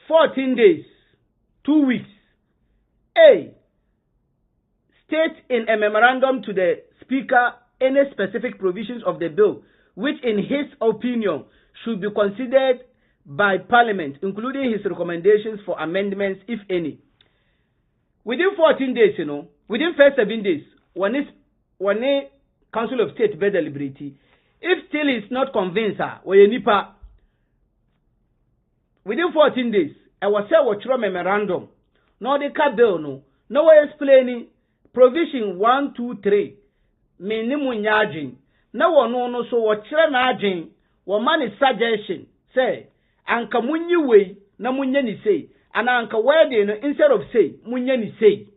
14 days 2 weeks state in a memorandum to the Speaker any specific provisions of the bill which in his opinion should be considered by Parliament, including his recommendations for amendments, if any. Within 14 days, within first 7 days, when a Council of State be deliberate, if still is not convinced, within 14 days, I was say what memorandum, no the bill, no way explaining provision 1, 2, 3. Minimum yajin. Na no so what na what man is suggestion. Say, anka munyi way, na munya ni say. And anka wede instead of say, munya ni say.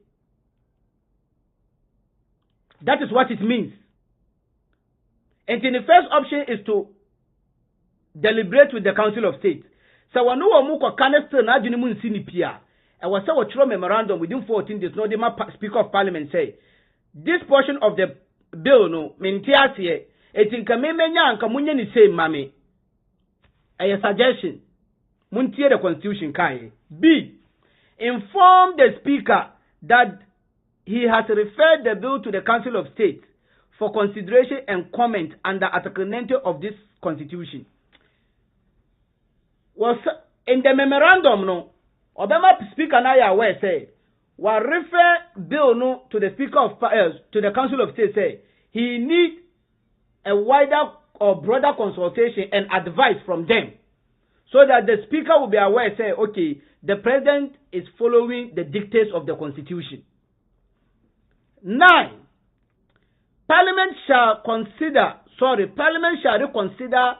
That is what it means. And the first option is to deliberate with the Council of State. So when no one muko canister na jini mun sini pia. I was say what memorandum within 14 days. No, the Speaker of Parliament say this portion of the bill no mintiasie etinka memenya anka munye ni say mame a suggestion muntie the Constitution kai. B, inform the Speaker that he has referred the bill to the Council of State for consideration and comment under Article 90 of this Constitution. Was in the memorandum no Obama Speaker na ya aware say wa refer bill no to the Speaker of to the Council of State say he need a wider or broader consultation and advice from them so that the Speaker will be aware say okay the President is following the dictates of the Constitution. 9, Parliament shall reconsider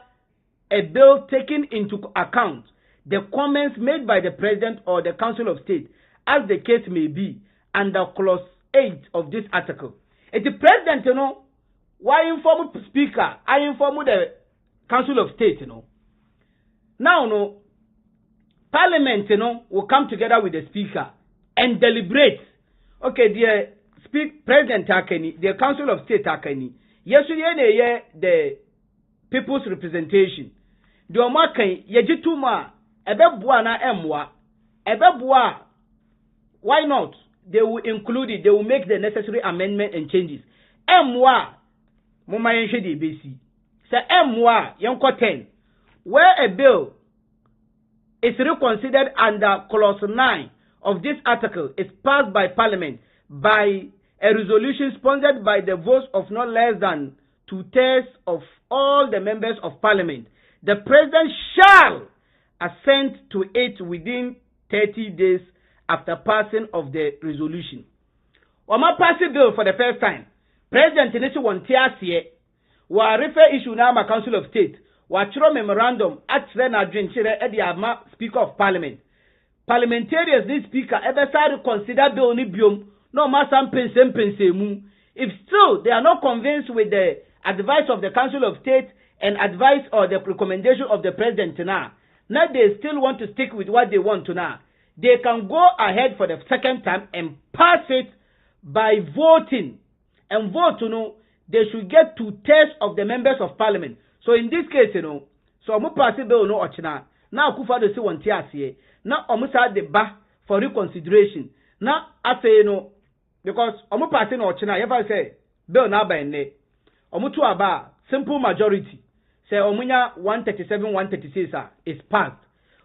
a bill taking into account the comments made by the President or the Council of State as the case may be, under clause 8 of this article. If the President, why inform the Speaker, I inform the Council of State, Now, Parliament, will come together with the Speaker and deliberate. Okay, the President Takeni, the Council of State Takeni. Yesterday, the people's representation. The Omakan Yejituma Ebebua na Emwa Ebebua. Why not? They will include it. They will make the necessary amendment and changes. Emwa Muma Yenshedi BC. Say Emwa Yonko 10. Where a bill is reconsidered under clause 9 of this article is passed by Parliament by a resolution sponsored by the votes of not less than 2/3 of all the members of Parliament. The President shall assent to it within 30 days after passing of the resolution. Wama pass a bill for the first time. President Nisi Wontiasie wa refer issue na ma Council of State wa chiro memorandum at na adwenchire e the Speaker of Parliament. Parliamentarians this speaker ever start consider bill ni biom no ma sam pense mu. If still they are not convinced with the advice of the Council of State and advice or the recommendation of the President now they still want to stick with what they want to now, they can go ahead for the second time and pass it by voting. And vote, they should get 2/3 of the members of Parliament. So in this case, so omu pass bill no ochina. Now Kufa do si wanti asiye. Now omu sa de ba for reconsideration. Now ase because omu pass no ochina. Yefa say bill na ba enne. Omu tu aba simple majority. Say omunya 137, 136 is passed.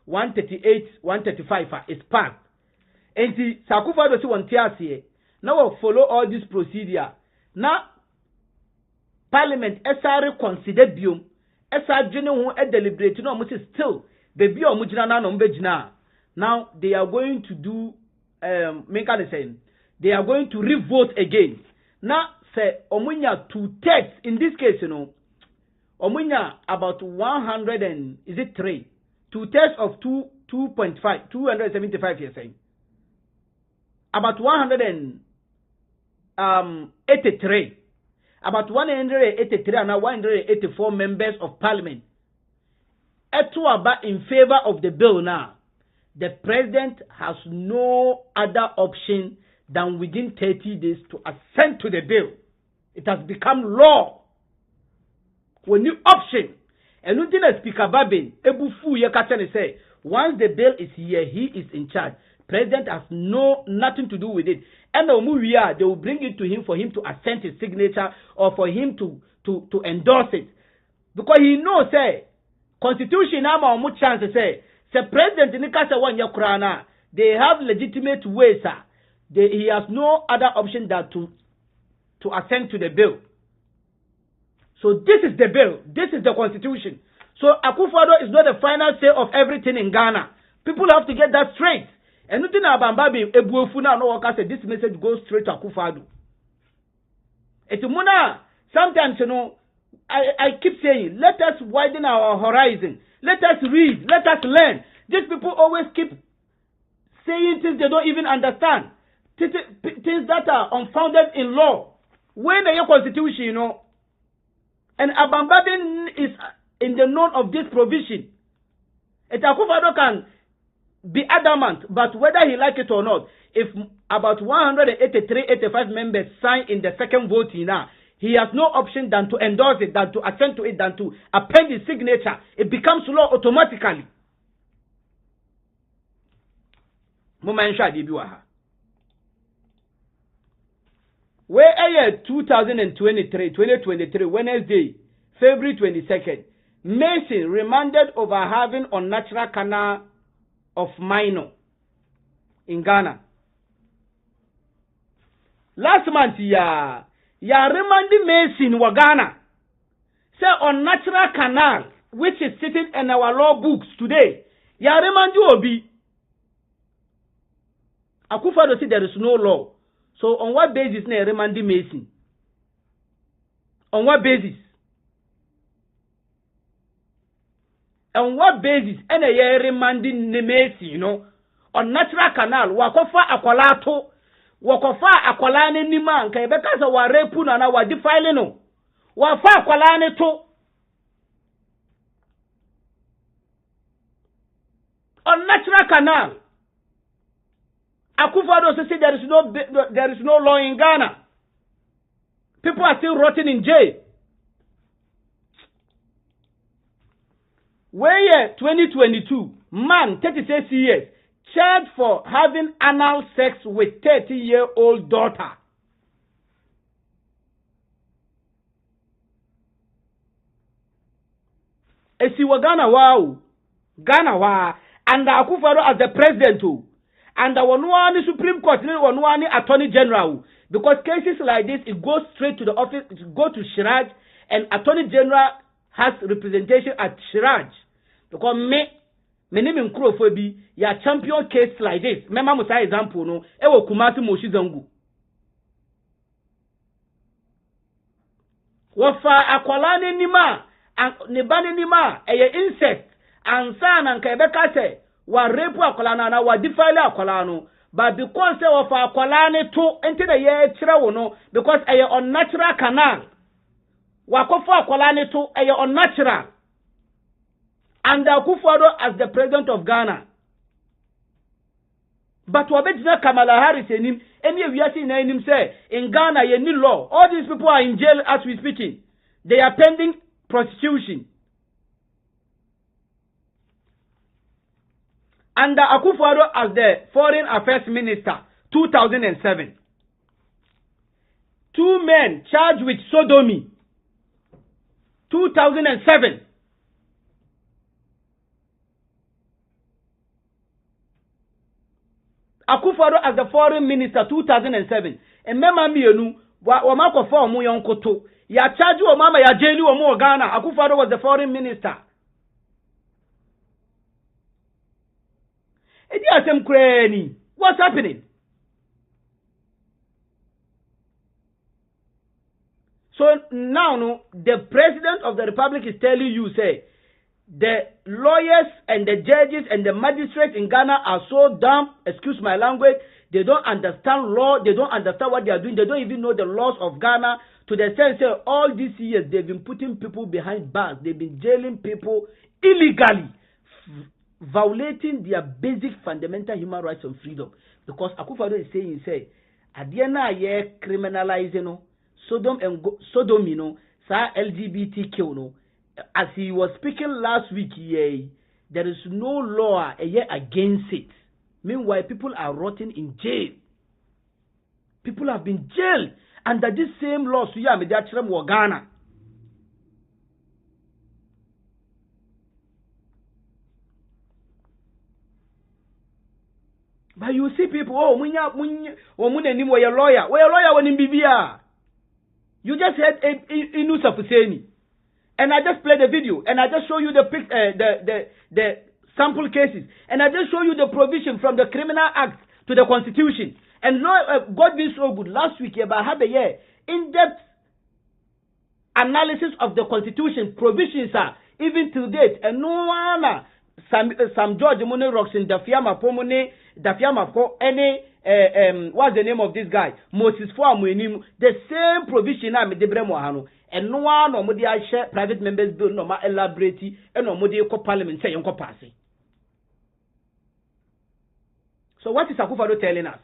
138, 135 is passed. And the Sakufa do si wanti asiye. Now we follow all this procedure. Now Parliament SR consider biom SR general who deliberate no almost still baby omujina na no mbejina. Now they are going to do make the same. They are going to revote again. Now say omunya 2/3 in this case omunya about 100 and is it 3 2/3 of 2.5 275 you're saying about 183 about 183 and 184 members of Parliament in favor of the bill now. The President has no other option than within 30 days to assent to the bill. It has become law. When you option, and you didn't Speaker Babin, Ebufu Yakatan say, once the bill is here, he is in charge. President has nothing to do with it. And they will bring it to him for him to assent his signature or for him to endorse it. Because he knows, say, Constitution ama omu chance say President Nikasa one yakurana, they have legitimate ways, sir. He has no other option than to assent to the bill. So this is the bill. This is the Constitution. So Akufo-Addo is not the final say of everything in Ghana. People have to get that straight. And nothing about Babi Ebuofuna no worker said this message goes straight to Akufo-Addo. It's Muna. Sometimes I keep saying, let us widen our horizon. Let us read. Let us learn. These people always keep saying things they don't even understand. Things that are unfounded in law. When the Constitution, and Abambabin is in the known of this provision. And Akufo-Addo can be adamant, but whether he like it or not, if about 183, 85 members sign in the second vote now, he has no option than to endorse it, than to assent to it, than to append his signature. It becomes law automatically. Where 2023, Wednesday, February 22nd, Mason remanded over having unnatural canal of minor in Ghana. Last month, remanding Mason wa Ghana. Say unnatural canal, which is sitting in our law books today. Remand you obi. Akufo-Addo say there is no law. So on what basis na remanding Mason? On what basis? On what basis? And a remanding Mason, on natural canal, wakofa akwalato, wakofa akwalane ni man, kaya bekaza wa repu na wa defile no. Wafa akwalane to. On natural canal. Akufo-Addo say there is no law in Ghana. People are still rotting in jail. Where 2022, man 36 years, charged for having anal sex with 30-year-old daughter. Esiwa Ghana wow. Ghana wa. And Akufo-Addo as the president too. And the one Supreme Court, one Attorney General. Because cases like this, it goes straight to the office, it goes to Shiraj, and Attorney General has representation at Shiraj. Because me name in Kurofobi, ya champion case like this. Mema musa example no, ewo Kumasi Moshizangu. Wafa akwalane nima, nebane nima, eye insect, ansana nkebeka se, wa repu akwalana na wa defile akwalano. But because they were for akwalane to enter the year no, because a unnatural canal. Wakofo akwalane to a unnatural. And Akufo-Addo as the president of Ghana. But wabetna Kamala Harris enim, any of you see him say in Ghana you need law. All these people are in jail as we speaking. They are pending prosecution. Under Akufo-Addo as the Foreign Affairs Minister, 2007. 2 men charged with sodomy, 2007. Akufo-Addo as the Foreign Minister, 2007. And mema mienu, wamako for mu yonkoto. Ya charge o mama ya jeli o mu Ghana. Akufo-Addo was the Foreign Minister. What's happening? So now, no, the President of the Republic is telling you, say, the lawyers and the judges and the magistrates in Ghana are so dumb, excuse my language, they don't understand law, they don't understand what they are doing, they don't even know the laws of Ghana, to the sense that all these years they've been putting people behind bars, they've been jailing people illegally, violating their basic fundamental human rights and freedom. Because Akufo-Addo is saying, say, Adiana ye criminalizing no, Sodom, you know, sa LGBTQ, no. As he was speaking last week, there is no law against it. Meanwhile, people are rotting in jail. People have been jailed under this same law. So yeah, Ghana. But you see people, oh, you're a lawyer when in Bibia. You just had Inu Safuseni. And I just played the video, and I just show you the sample cases, and I just show you the provision from the Criminal Act to the Constitution. And God be so good. Last week, I had a in-depth analysis of the Constitution provisions are even to date, and no one some George Mone Roxin Dafiama Pomone Dafiama for any what's the name of this guy? Moses Fuamuinim, the same provision I'm Debremo. And no one no more share private members bill no more elaborate and no more parliament say yonko pass. So what is Akufo-Addo telling us?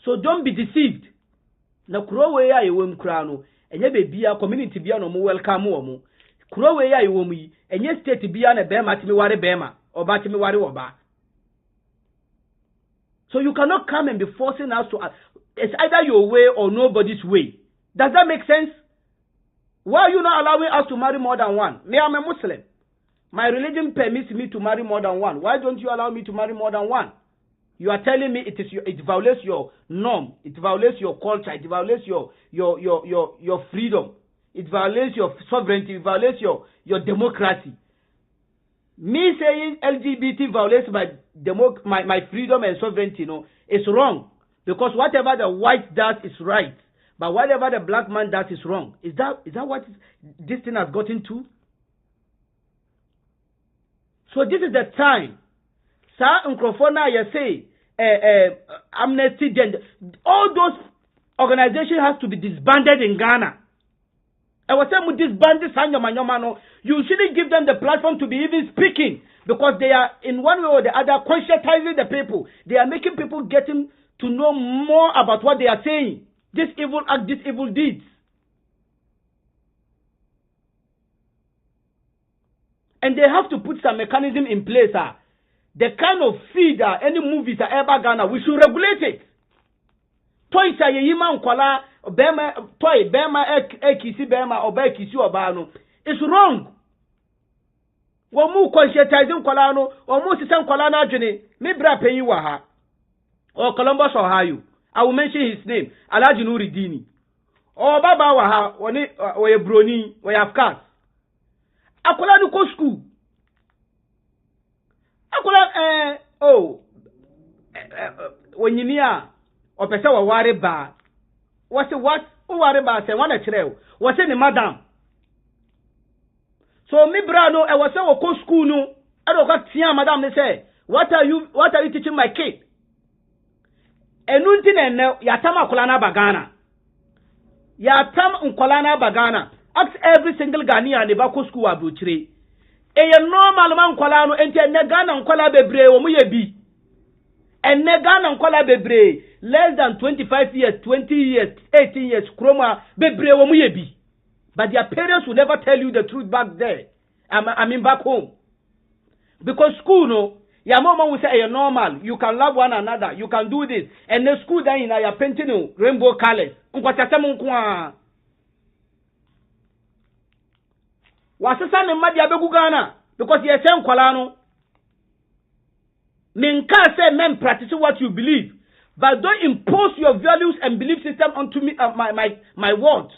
So don't be deceived. Na kurowe ya yewem krano enye bebia community bia no mo welcome mo. Kurowe ya yewom yi enye state bia na bema timi ware bema oba timi ware oba. So you cannot come and be forcing us to it's either your way or nobody's way. Does that make sense? Why are you not allowing us to marry more than one? Me, I'm a Muslim. My religion permits me to marry more than one. Why don't you allow me to marry more than one? You are telling me it violates your norm, it violates your culture, it violates your freedom, it violates your sovereignty, it violates your democracy. Me saying LGBT violates my freedom and sovereignty, is wrong. Because whatever the white does is right. But whatever the black man does is wrong. Is that what this thing has gotten to? So this is the time. Sir Nkrofona, you say, Amnesty, all those organizations have to be disbanded in Ghana. I was saying with disband this you shouldn't give them the platform to be even speaking, because they are in one way or the other conscientizing the people. They are making people getting to know more about what they are saying. This evil act, these evil deeds. And they have to put some mechanism in place. The kind of feed any movies are ever Ghana, we should regulate it. Toy say yima nkwala bema toy bema ekisi bema oba ekisi oba no. It's wrong. Womu conscientize nkwala no, womu sise nkwala na adwene, me bra penyi wa ha. Or Columbus, Ohio. I will mention his name. Alhaji Nuruddin. Or Baba wa ha, or Broni, or Afkas. Akola no go school. Akola when you near or pesa wa ware ba. What ware ba say one chere. What say the madam. So me brano I was say go school no. I don't got tia madam they say, what are you teaching my kid? Enunti na yatama kolana bagana. Yatam unkolana bagana. Ask every single Ghanaian ne ba ko school abuchire. Eye normal man nkola no enti ene Ghana nkola bebre wo mu ye bi. Ene Ghana nkola bebre less than 25 years, 20 years, 18 years kroma bebre wo mu ye bi. But their parents will never tell you the truth back there. I mean back home. Because school no your mama will say, you're normal. You can love one another. You can do this. And the school then you're painting rainbow colors. Wasasa ne madi abegu Ghana because you say nkwala Minka say men practice what you believe, but don't impose your values and belief system onto me. My words.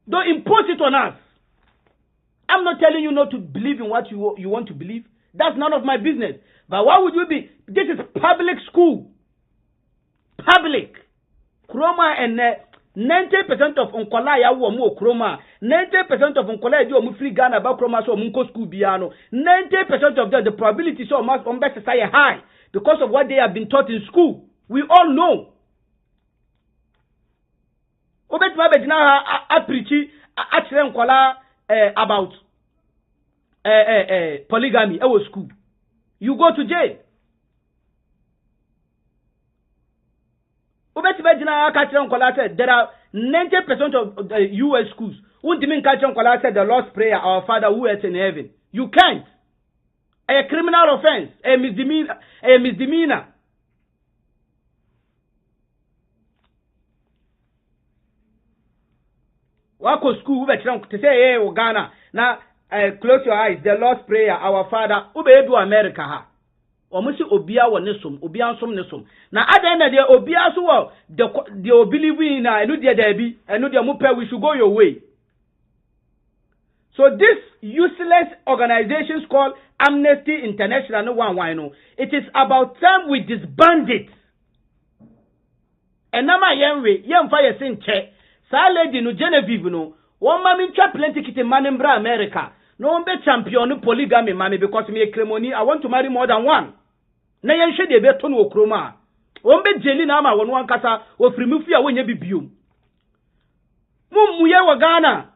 Don't impose it on us. I'm not telling you not to believe in what you want to believe. That's none of my business. But why would you be? This is public school. Public. Kroma and 90% of Unkola ya mu Kroma. 90% of Unkola ya mu free Ghana ba Kroma so munko school biano. 90% of the probability so must say high because of what they have been taught in school. We all know. Obet ma be na preach actually Unkola about polygamy at school. You go to jail. There are 90% of the US schools. The Lord's Prayer, our Father who art in heaven. You can't. A criminal offense, a misdemeanor. Wako school to say hey Ghana. Now close your eyes. The Lord's Prayer, our Father. Ube do America ha. Omusi obia wo nesum, obia nsom nesum. Na ada na de obia so wo de obelieve na enu de da bi, enu de mu pay we should go your way. So this useless organizations called Amnesty International no one. It is about time we disband it. Enama yenwe, yemfa yesin che. Sa lady no Genevieve no, one mami twa plenty kite manembra America. No be champion polygamy mami because me cremoni I want to marry more than one. Na yen hwe de be to no okroma. Won be jeli na ma won kasa ofrimifu a wonye bibiom. Mummuye wa Ghana.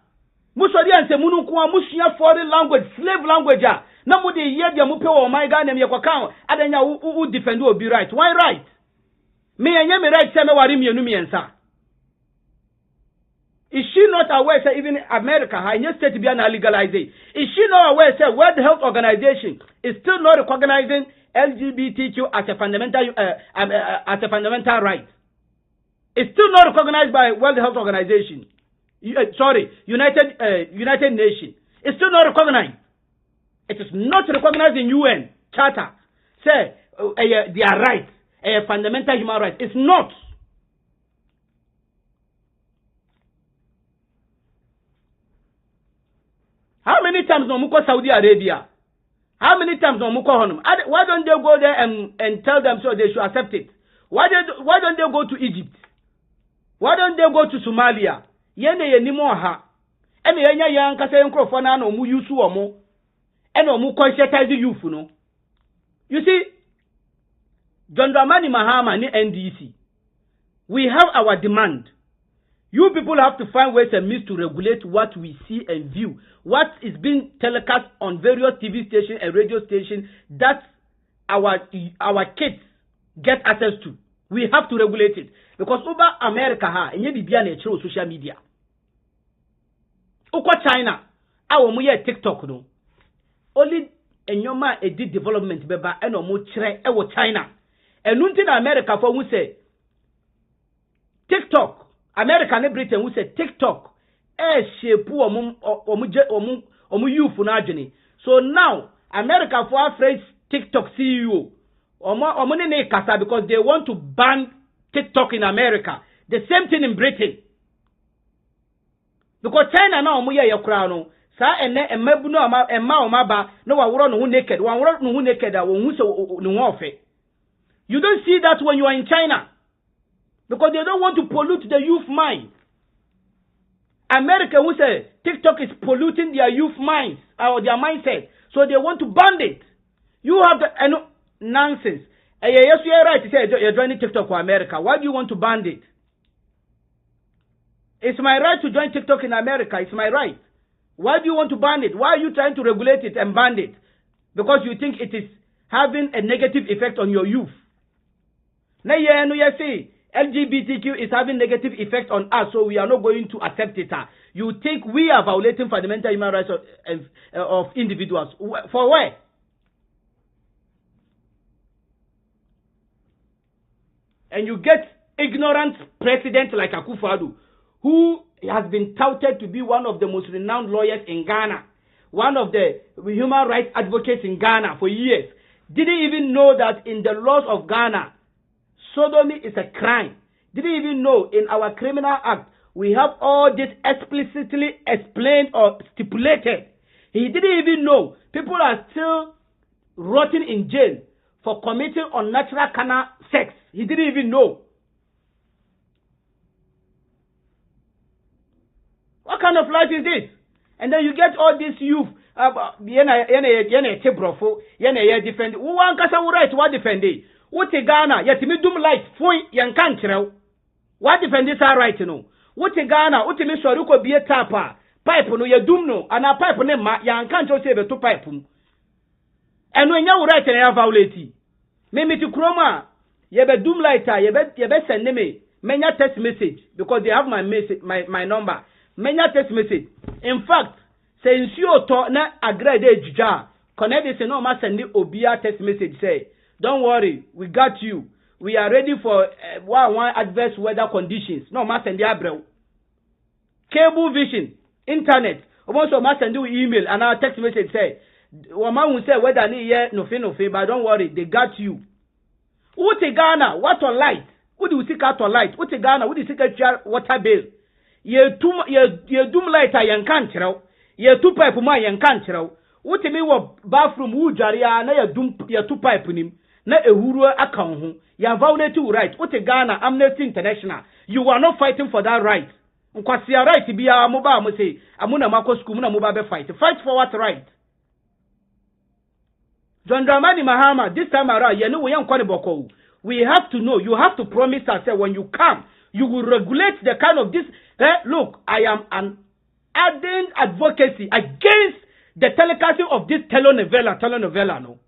Musori anse munu ko musua foreign language, slave language a. Na mu de ye de mu pe wo my Ghana me kwaka adanya u defend obi right. Why right? Me enye me right say me ware mienu miensa. Is she not aware say even America in your state be legalize it? Is she not aware say World Health Organization is still not recognizing LGBTQ as a fundamental right? It's still not recognized by World Health Organization. United Nations. It's still not recognized. It is not recognized in UN Charter. Say they are rights, fundamental human rights. It's not. How many times no muko Saudi Arabia? How many times no muko honum? Why don't they go there and tell them so they should accept it? Why don't they go to Egypt? Why don't they go to Somalia? Yene ye nimo ha. Ene yenya yan kasa yenkrofo na no mu yusu omo. Ene omu conscientize youth no. You see, John Dramani Mahama ni NDC. We have our demand. You people have to find ways and means to regulate what we see and view. What is being telecast on various TV stations and radio stations that our kids get access to. We have to regulate it. Because over America, enye bibia na echiro social media. Uko China, awo mu ye TikTok no. only enyoma edi development beba eno mo kire e wo China enunti na America for who say TikTok America ne Britain who say TikTok shape omu youth na adwene. So now America for afraid TikTok CEO omo ne kasa because they want to ban TikTok in America. The same thing in Britain. Because China now omo ye kura no sa ene emabu no emma omaba no waworo no naked waworo no naked a won hu so no ofe. You don't see that when you are in China because they don't want to pollute the youth mind. America who say TikTok is polluting their youth minds or their mindset, so they want to ban it. You have the nonsense. Yes, you're right to say you're joining TikTok for America. Why do you want to ban it? It's my right to join TikTok in America. It's my right. Why do you want to ban it? Why are you trying to regulate it and ban it? Because you think it is having a negative effect on your youth. Now you say LGBTQ is having negative effect on us, so we are not going to accept it. You think we are violating fundamental human rights of individuals. For where? And you get ignorant president like Akufo-Addo, who has been touted to be one of the most renowned lawyers in Ghana, one of the human rights advocates in Ghana for years, didn't even know that in the laws of Ghana, sodomy is a crime. Didn't even know in our criminal act, we have all this explicitly explained or stipulated. He didn't even know. People are still rotting in jail for committing unnatural carnal sex. He didn't even know. What kind of life is this? And then you get all these youth, defend. Who want to right? What defend it? What Ghana? Yet me dum light point yan can't. What defend this right? No. What Ghana? What me so ruko be a tapa pipe no ya dum no and a pipe no ma yan can't say the two pipe. And when you right and you violate, me to chroma ye be dum lighter ye be send me many text message because they have my message my number. Many text message. In fact, since you talk na agree de juja connect this no ma send obia text message say don't worry, we got you. We are ready for one adverse weather conditions. No ma send abrew. Cable vision, internet. Also ma send you email and our text message say woman will say whether ni ye no fe, but don't worry, they got you. What a Ghana, what on light? What do you seek out on light? What a Ghana, what do you seek out water bill? Ye doom light a yan can't ye two pipe ma yan can't. What me wo bathroom wu jaria na ye two pipe nim. Na ehuru account ho you are violating right. What a Ghana Amnesty International, you are not fighting for that right. Nkwasi right bia mo ba mo say amuna mako school na mo ba be fight for what right? John Dramani Mahama this time around you know we yan kwani boko. We have to know, you have to promise us that when you come you will regulate the kind of this. Look, I am an ardent advocacy against the telecasting of this telenovela no.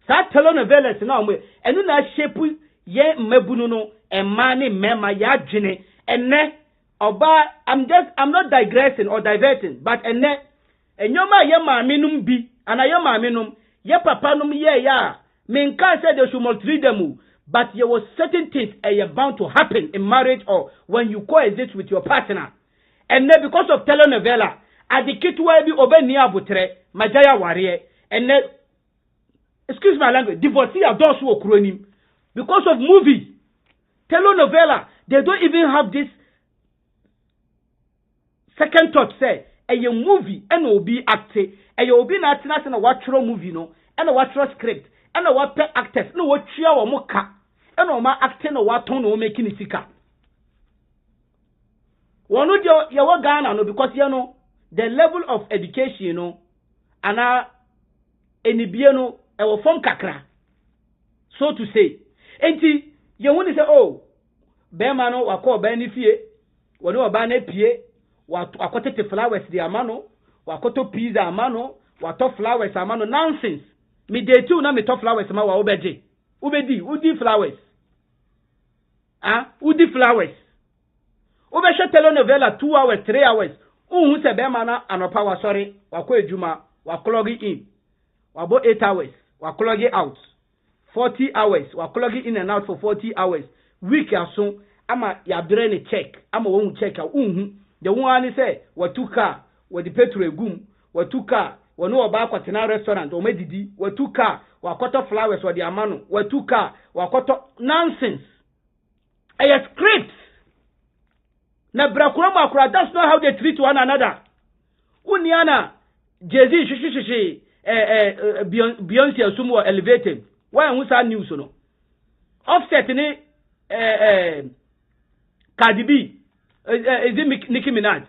That telenovela is now and na shape ye mebunu no emani mema ya dwene enne oba I'm not digressing or diverting but enne enyoma ye maaminum bi ana ye maaminum ye papa num ye ya men can say they should maltreat them but there was certain things bound to happen in marriage or when you coexist with your partner and then because of telenovela adikitwa bi obeni abutre majaya ware and then excuse my language, divorcee are those who are cronim. Because of movie, telenovela, they don't even have this second thought say, a movie, and will be acting, and you will be not a watch movie, no, and a watch script, and a what actors, no what chia or mocha, and no ma acting or what tone or making it sika. One of your Ghana, no, because you know, the level of education, you know, and any biano. Ewo form kakra, so to say. Enti, you want to say, oh, Bemano, wako benefie, wano wabane pie, wakote flowers di amano, wakoto peas amano, wato flowers amano, nonsense. Mi de tu na mi to flowers ma wa obeje. Udi flowers. Udi flowers. Obesha telenovela 2 hours, 3 hours. Who say be man anopa wa sorry wa ko ejuma wa clog in. Wa bo 8 hours wa clog out. 40 hours wa clog in and out for 40 hours. Week aso ama ya brand check ama won check the one say what two car what the petrol egum what two car we no oba kwatena restaurant o medidi what two car wa kwato flowers what the amano what two car wa kwato nonsense a script na brakurama akura. That's not how they treat one another. Uniana Jay-Z shishi Beyonce asumu elevated. Why who say news no Offset ni Cardi B is it Nicki Minaj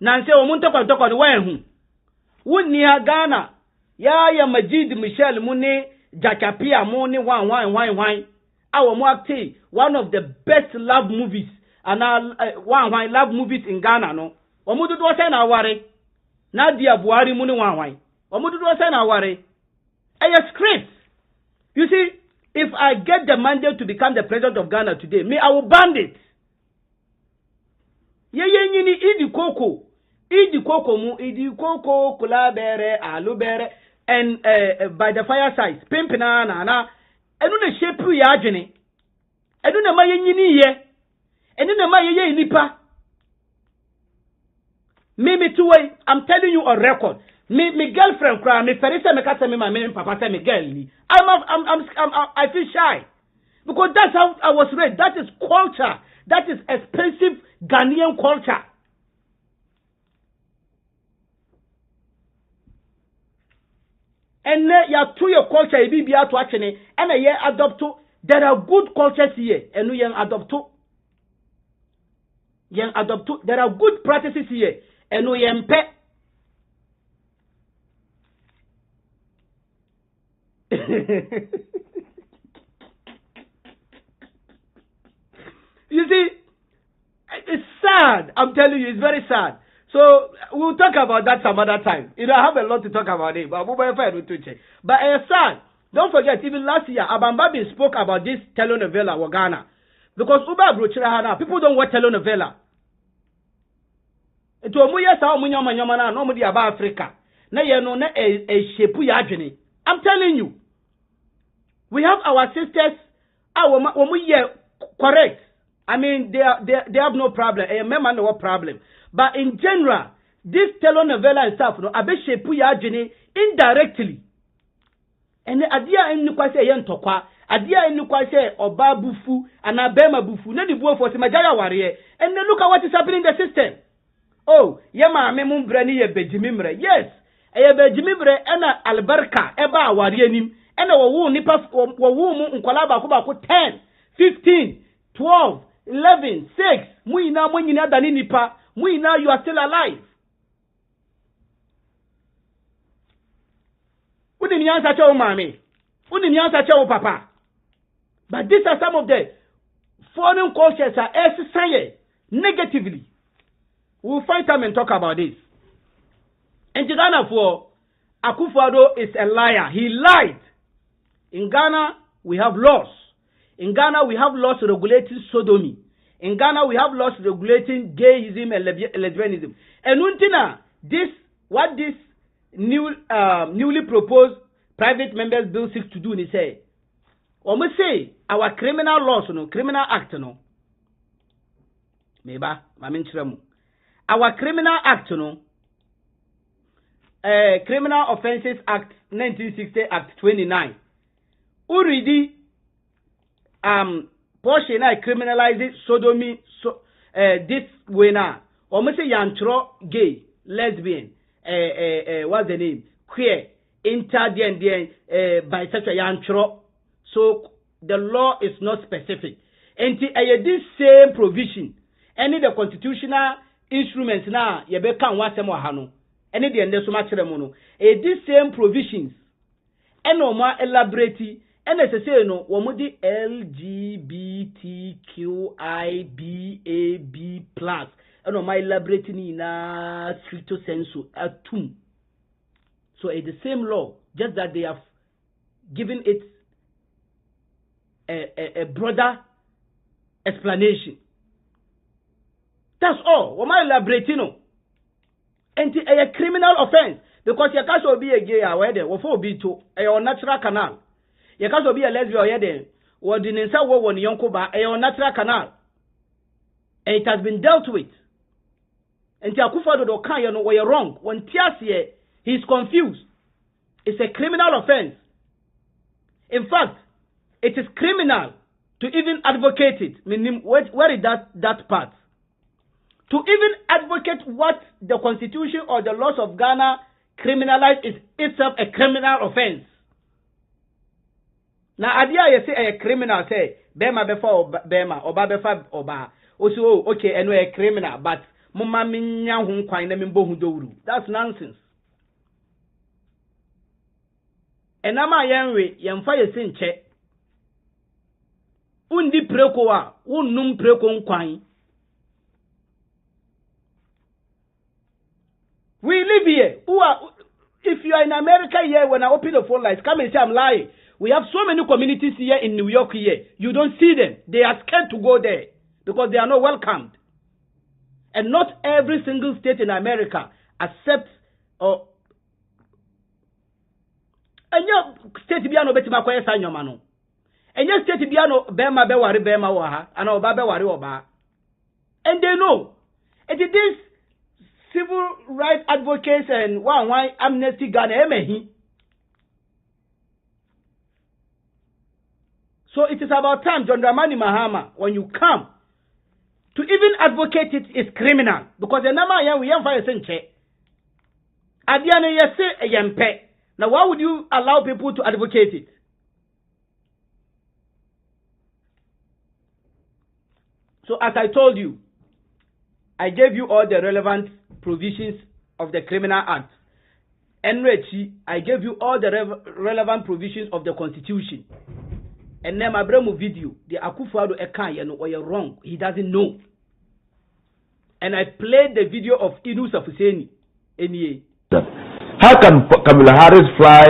Nancy omuntu kwatoko ni wehu wunia Ghana ya Majid Michelle muni Jakapia muni wine our Mwakti one of the best love movies and wine love movies in Ghana no omudu do say na ware Nadia Buhari muni wine omudu do say na ware a script. You see, if I get the mandate to become the president of Ghana today, me I will ban it. Idi koko kula bere alu bere and by the fireside pimpina na enu na shepu ya adwene enu na mayenyini ye enu na mayeye nipa me two way. I'm telling you on record. Me girlfriend cry me ferisa me kasa me my me papa say me girl ni I feel shy because that's how I was raised. That is culture. That is expensive Ghanaian culture. And ya to your culture e be to actually and ye adopt to. There are good cultures here and we adopt to. There are good practices here and we pet. You see, it's sad. I'm telling you, it's very sad. So we'll talk about that some other time. You know, I have a lot to talk about it, but it's sad. Don't forget, even last year, Abambabi spoke about this telenovela in Ghana. Because people don't watch telenovela. It was no about Africa. I'm telling you, we have our sisters. Correct. I mean, they have no problem. No problem. But in general, this telenovela and stuff, no, abe shepu ya jene indirectly. And adia enu kwa se yen tokwa, adia enu kwa se oba bufu, anabema bufu, ne di buo for se majaya wariye. And then look at what is happening in the system. Oh, yema ame mumbre ni ye bejimimre. Yes, ye bejimimre ena albarka eba wariye nim. Ena wawu nipa wawu mu nkwalaba kuba ku 10, 15, 12, 11, 6. Muina mwenyina dani nipa. Muina, you are still alive. Uni ni answer cho mami. Uni ni answer cho papa. But these are some of the foreign cultures are exercised negatively. We'll find time and talk about this. In Ghana, for Akufo-Addo is a liar. He lied. In Ghana, we have laws. In Ghana, we have laws regulating sodomy. In Ghana, we have laws regulating gayism and lesbianism. And untina, what this newly proposed private members bill seeks to do, they say, say our criminal laws, criminal act, meba, our criminal act, Criminal Offences Act 1960 Act 29. Already, portion I criminalize sodomy, this way now. Or say yantro gay, lesbian, what's the name? Queer, inter, bisexual yantro. So the law is not specific. And this same provision, any the constitutional instruments now, you can watch them or hano. Any the end so much remono. These same provisions, and no more elaborate. And as I say, no, womudi LGBTQIBAB plus. And no, my elaborating in a stricto sensu atum. So it's the same law, just that they have given it a broader explanation. That's all. What my elaborating? And a criminal offense because you can't be a gay or there or for be to a natural canal. You can't be a lesbian or there or the Ninsa war when Yonkoba a natural canal. And it has been dealt with. And Tiakufado do Kaya no way wrong. When Tiasie he's confused. It's a criminal offense. In fact, it is criminal to even advocate it. Meaning, where is that part? To even advocate what the constitution or the laws of Ghana criminalize is itself a criminal offense. Now, idea you say a criminal say Bema before Bema Oba before Oba. Also, okay, and we're a criminal, but Mumma minya hun kwine mimbo hundoru. That's nonsense. And ama yenwe yemfa yesin che. Undi preko wa, unnum preko nkwine. We live here. If you are in America here, when I open the phone lines, come and say I'm lying. We have so many communities here in New York here. You don't see them. They are scared to go there because they are not welcomed. And not every single state in America accepts or and your state biano betima kwa yesa nyomano. And your state biano bema bewari bema waha and oba bewari oba. And they know. And it is civil rights advocates and one amnesty Ghana emehi. So it is about time, John Dramani Mahama, when you come to even advocate it is criminal because the nama ya we fire senche. Adiane yese yempe. Now why would you allow people to advocate it? So as I told you, I gave you all the relevant provisions of the Criminal Act. Enrechi, I gave you all the relevant provisions of the Constitution. And then my bremo video, the Akufo-Addo Ekan, or you're wrong. He doesn't know. And I played the video of Idris Afuseni. How can Kamala Harris fly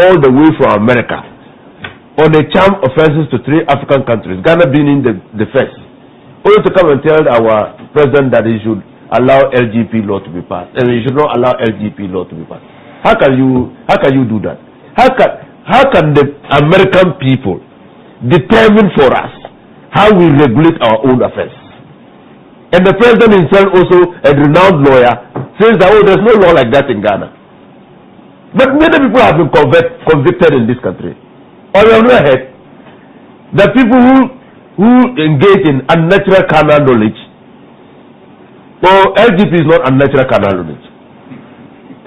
all the way from America on a charm offenses to 3 African countries, Ghana being in the first, only to come and tell our president that he should allow LGP law to be passed, and he should not allow LGP law to be passed? How can you do that? How can the American people determine for us how we regulate our own affairs? And the president himself, also a renowned lawyer, says that there's no law like that in Ghana. But many people have been convicted in this country. On the other hand, the people who engage in unnatural carnal knowledge, LGP is not unnatural carnal knowledge.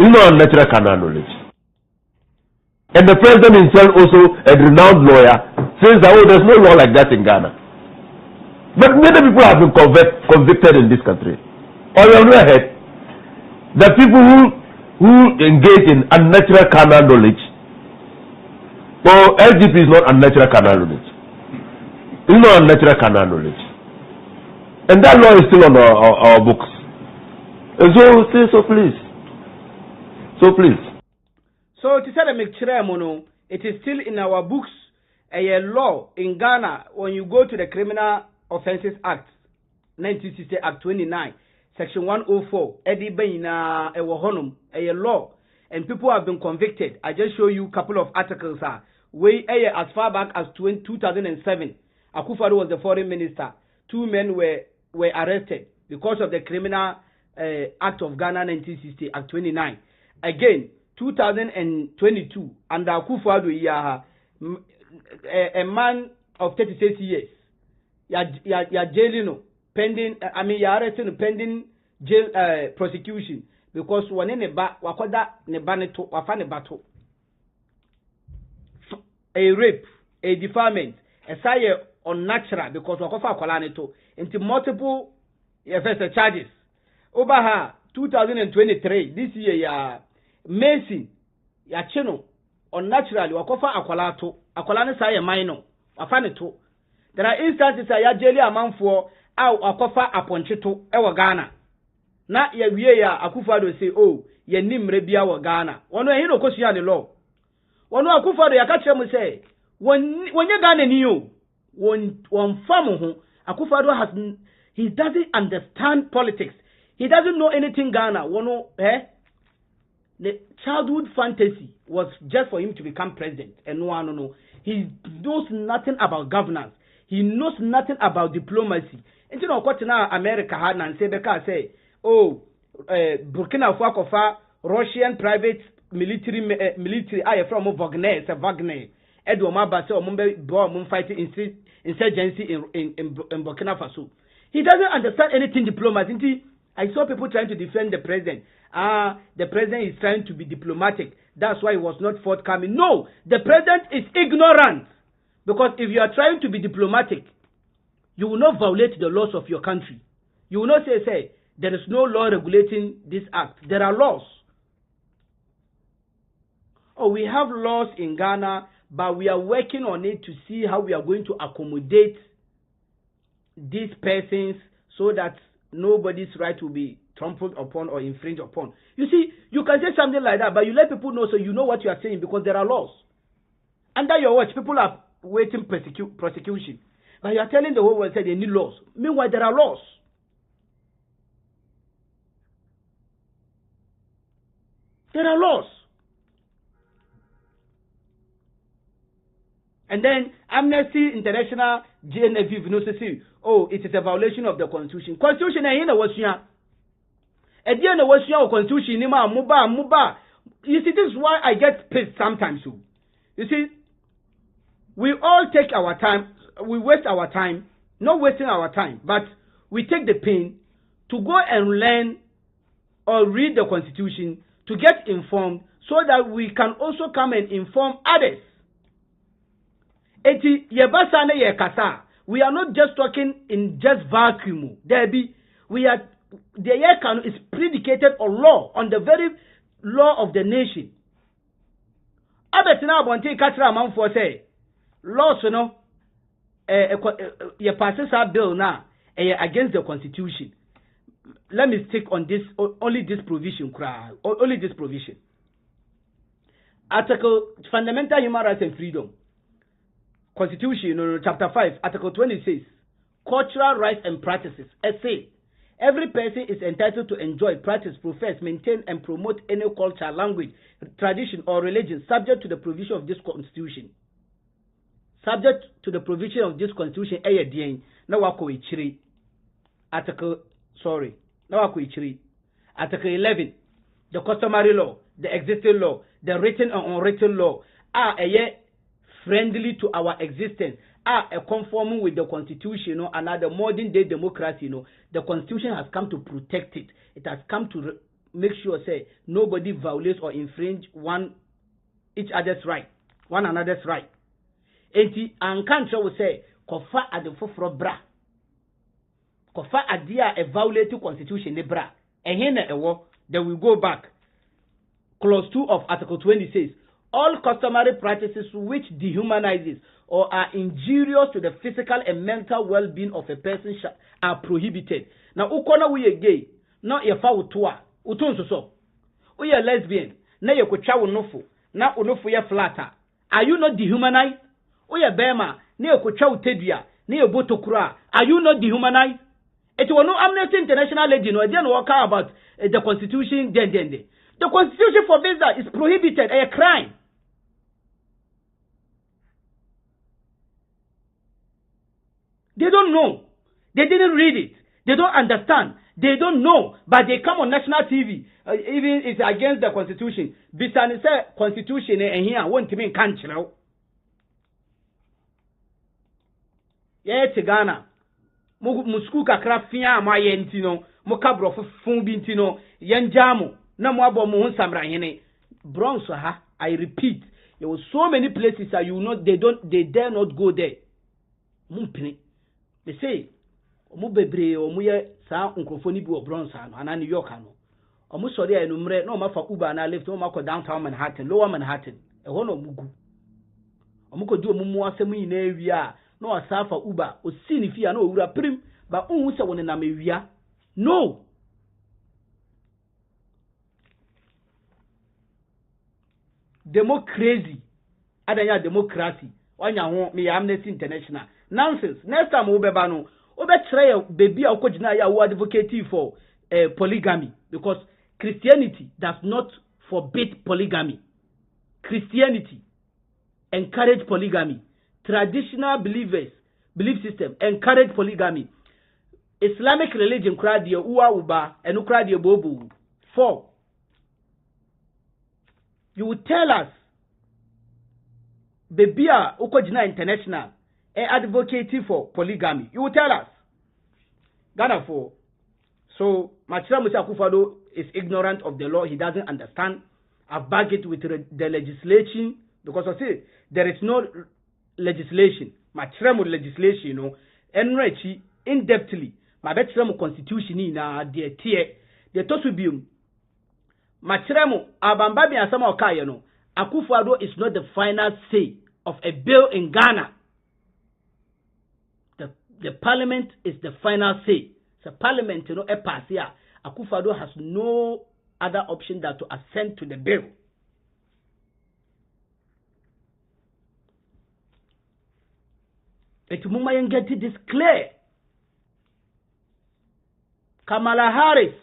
It's not unnatural carnal knowledge. And the president himself, also a renowned lawyer, says that there's no law like that in Ghana. But many people have been convicted in this country. On the other hand, the people who engage in unnatural carnal knowledge, LGP is not unnatural carnal knowledge. It's not unnatural carnal knowledge. And that law is still on our books. And so please. So to say the it is still in our books. A law in Ghana, when you go to the Criminal Offences Act, 1960 Act 29, Section 104, Eddie Baina, a law, and people have been convicted. I just show you a couple of articles. As far back as 2007, Akufo-Addo was the foreign minister. 2 men were arrested because of the Criminal Act of Ghana 1960 Act 29. Again, 2022, under Akufo-Addo, a man of 36 years, you're jailing pending. You're arresting pending jail prosecution because one in wakoda nebaneto wafane bato. A rape, a defilement, a say unnatural because wakofa kwalaneto into multiple charges. Over 2023, this year ya Mason ya cheno unnaturally wakofa akwalato. Akwalane say minor wafane to. There are instances ya jeli amanfo au akofa aponcheto ewa Ghana. Na ya wiye ya Akufo-Addo say ye nimre bia wa Ghana. Wano ya hino kosi ya ni law. Wano Akufo-Addo ya kache mu say wonye Ghana niyo wonfamu hu Akufo-Addo he doesn't understand politics. He doesn't know anything Ghana. The childhood fantasy was just for him to become president. And no. He knows nothing about governance. He knows nothing about diplomacy. And you know what now America had and say, Burkina Faso Russian private military from Wagner, Edward Mabase or fighting insurgency in Burkina Faso. He doesn't understand anything diplomacy. I saw people trying to defend the president. The president is trying to be diplomatic. That's why he was not forthcoming. No, the president is ignorant. Because if you are trying to be diplomatic, you will not violate the laws of your country. You will not say, there is no law regulating this act. There are laws. We have laws in Ghana, but we are working on it to see how we are going to accommodate these persons so that nobody's right will be trampled upon or infringed upon. You see, you can say something like that, but you let people know so you know what you are saying because there are laws. Under your watch, people are waiting prosecution. But you are telling the whole world that they need laws. Meanwhile, there are laws. There are laws. And then Amnesty International, GNFV, it is a violation of the Constitution. Constitution was here. At the end of the Constitution, muba. You see, this is why I get pissed sometimes. You see, we all take our time, we waste our time, not wasting our time, but we take the pain to go and learn or read the Constitution to get informed so that we can also come and inform others. We are not just talking in just vacuum. The year is predicated on law, on the very law of the nation. Abetina Bonte Katra man for say laws you passes a bill now against the Constitution. Let me stick on this only this provision. Article Fundamental Human Rights and Freedom. Constitution, chapter 5, article 20 says, cultural rights and practices. Say, every person is entitled to enjoy, practice, profess, maintain, and promote any culture, language, tradition, or religion subject to the provision of this Constitution. Subject to the provision of this Constitution, Article 11, the customary law, the existing law, the written and unwritten law are friendly to our existence, are conforming with the Constitution, and the modern day democracy, the Constitution has come to protect it. It has come to make sure, say, nobody violates or infringe one another's right. Enti ankantra will say, kofa adefofro bra. Kofa adia violate Constitution ne bra. Ehene ewo, then we go back. Clause 2 of Article 20 says, all customary practices which dehumanizes or are injurious to the physical and mental well-being of a person are prohibited. Now, ukona we gay, not your foul toa, utunso. We are lesbian, na ye kucha unofu, na unofu ya flatter. Are you not dehumanized? We are bema, na ye kucha utedia, na ye botokura. Are you not dehumanized? It was no Amnesty International lady, no, I didn't walk out about the Constitution, The Constitution forbids that. It's prohibited, a crime. They don't know. They didn't read it. They don't understand. They don't know. But they come on national TV. Even it's against the Constitution. Bisani say Constitution and here won't mean country. Yeah, Ghana. Musku kakra fia ma yentino. Mokabro fumbintino. Yanjamo. Na mwabo mu samra hene. Bronze ha. I repeat. There were so many places that they dare not go there. Mumpini. They say, omu bebre omu ye sa nkrofoni bi obronze ano ana New York ano. Omu sori enumre na omu fa Uber na Lyft omu akọ downtown Manhattan, lower Manhattan. E ho na omugu. Omu ko di omu mu asem yi na ewia na o sa fa Uber, o si ni fia na owura prim, ba unhu se woni na mewia. No. Democracy. Adanya democracy. Wanya ho me Amnesty International. Nonsense. Next time we be bano, we be try baby akojina ya wo advocate for polygamy, because Christianity does not forbid polygamy. Christianity encourage polygamy. Traditional belief system encourage polygamy. Islamic religion crowd the uwa uba and crowd the bobu. 4. You will tell us, Bebia Ukojina International, advocating for polygamy. You will tell us. Ghana 4. So, Machira Musa Akufo-Addo is ignorant of the law. He doesn't understand. I've bagged it with the legislation, because I say there is no legislation. Machira legislation, you know, enrichi in-depthly. My betrayal constitution na the tier. The tosubium. Machira abambabi asama okaya no. Akufo-Addo is not the final say of a bill in Ghana. The parliament is the final say. The parliament, you know, a pass here. Akufo-Addo has no other option than to assent to the bill. It must get this clear. Kamala Harris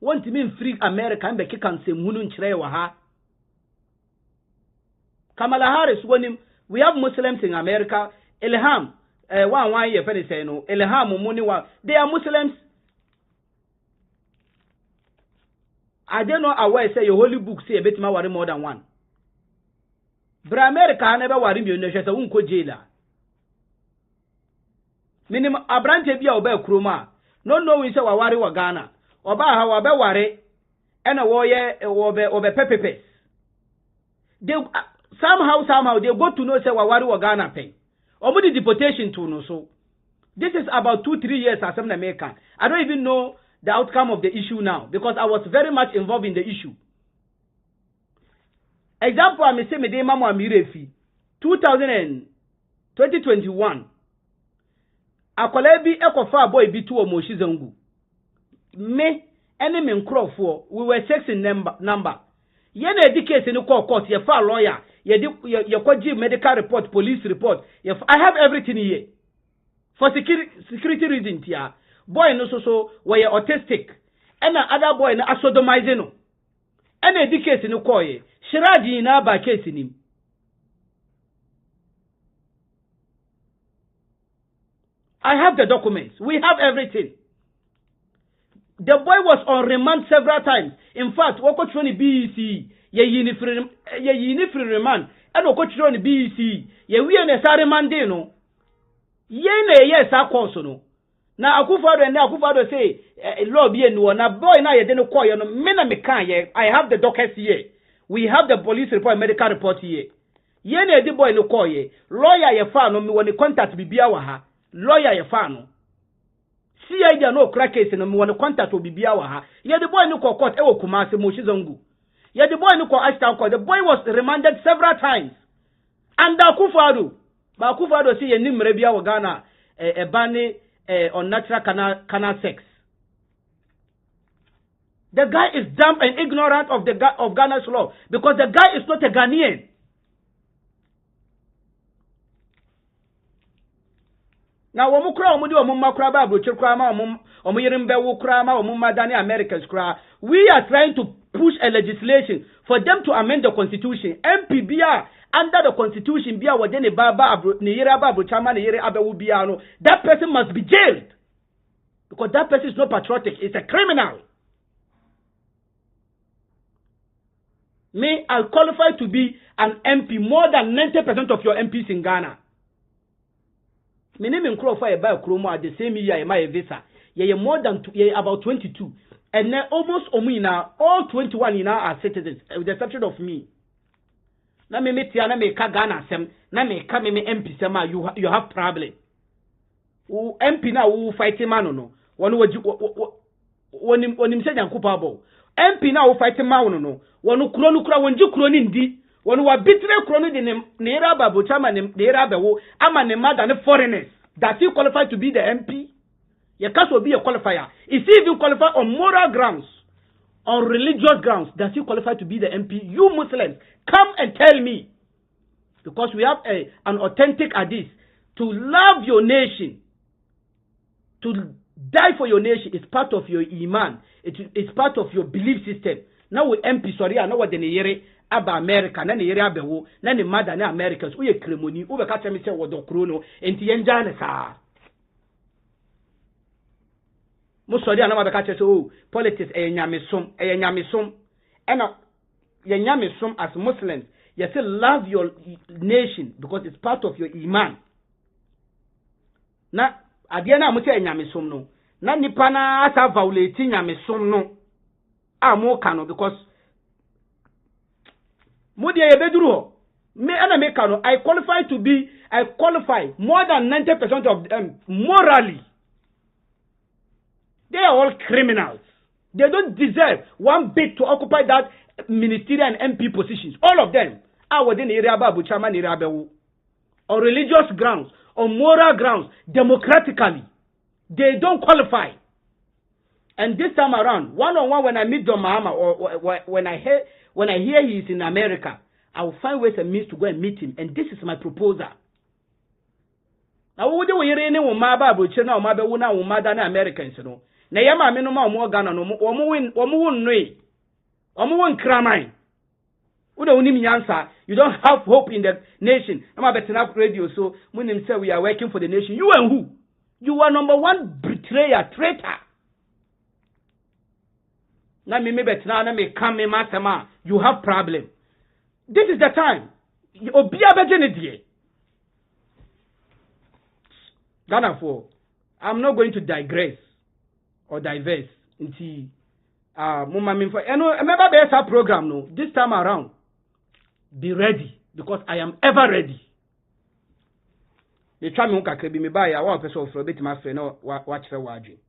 want to mean free America and be can say munun chrewa. Kamala Harris when we have Muslims in America. Ilham one year for say no. Ilham Muniwa they are Muslims. I don't know aware say your holy book say a bit more than one. But America never worry me no say unko jaila. Minimum abrante bia oba kroma. No we say wawari wa Ghana. Oba ha wa be ware ena wo ye obe pepepes. They somehow they go to know say wawari wa Ghana pay. Omo the deportation to no so. This is about 2-3 years as I'm American. I don't even know the outcome of the issue now, because I was very much involved in the issue. Example, I may say, Mede Mamu Amirefi, 2021, Akolebi Ekofa boy bitu o Moshizangu. Me, enemy Crawford, we were 6 in number. Yen educate in the court, ye file lawyer, ye kwaji medical report, police report. I have everything here. For security reasons here. Boy no so were autistic. And other boy na asodomizing no. And educate no koye. Shiraji na ba case him. I have the documents. We have everything. The boy was on remand several times. In fact, wako choni BEC ye yini free remand. And wako choni BEC ye we ne sa remand no. Ye ne ye sa konso no. Na Akufo-Addo say law be no na boy na ye de no call you no me na me kan ye. I have the dockets here. We have the police report, medical report here. Ye na the boy no call ye. Lawyer ye fa no me woni contact bibia wa ha. Lawyer ye fa no. See I no crack case no me woni contact bibia wa ha. Ye the boy no call court e wo Kumasi Moshizangu. Ye the boy no call Ashton court. The boy was remanded several times. And Akufo-Addo. But Akufo-Addo say ye nimre bia wa Ghana e bani unnatural canal sex. The guy is dumb and ignorant of Ghana's law, because the guy is not a Ghanaian. Now, we are trying to push a legislation for them to amend the constitution. MPBR under the constitution, that person must be jailed, because that person is not patriotic. It's a criminal. Me, I'll qualify to be an MP. More than 90% of your MPs in Ghana. My name is Crawford about Chroma at the same year. My visa. Yeah, more than about 22, and then almost all 21 in are citizens, with the exception of me. Na me tiana me ka Ghana sem na me ka me MP sem you have problem. O MP na wo fight man no wono wonim se Yankupa bo. MP na wo fight man no wono kura wonji kuro ni ndi wono wa bitre kuro ni de ne era babo chama ne era bewo ama ne mother ne foreigners that he qualified to be the MP. Ye can't be a qualifier. Is he even qualified on moral grounds? On religious grounds, does he qualify to be the MP? You Muslims, come and tell me. Because we have an authentic hadith to love your nation, to Die for your nation is part of your iman. It's part of your belief system. Now we MP sorry, I know what the yere aba America, na yere abewo, na ne mother na Americans, we kremoni, we ka tell me say what dokrono, enti yenja ne sa. Mo sorry na ma be ka tell say oh, politics e nyamesom, ena ye nyamesom as Muslims, you say love your nation because it's part of your iman. Na ade na mo say nyamesom no, na nipa na asa violate nyamesom no. More cano because Mudi Beduro me and I cano. I qualify more than 90% of them morally. They are all criminals. They don't deserve one bit to occupy that ministerial and MP positions. All of them are within the area of Chairman Irabewu. On religious grounds, on moral grounds, democratically. They don't qualify. And this time around, one-on-one, when I meet John Mahama or when I hear he is in America, I will find ways and means to go and meet him. And this is my proposal. Now, what do we hear any Umaba, Buchena, Umaba, Umada, Americans? No, Nayama, Minoma, Morgana, Omuwin Kramine. You don't have hope in the nation. I'm a better enough radio, so when they say we are working for the nation, you and who? You are number one betrayer, traitor. Na me bet na me come me masama. You have problem. This is the time. Obia bejenedie. Ghana for. I'm not going to digress or diverse into mama me for. Remember the program no. This time around, be ready because I am ever ready. The time you can me buy a one person for a bit my friend no watch the watching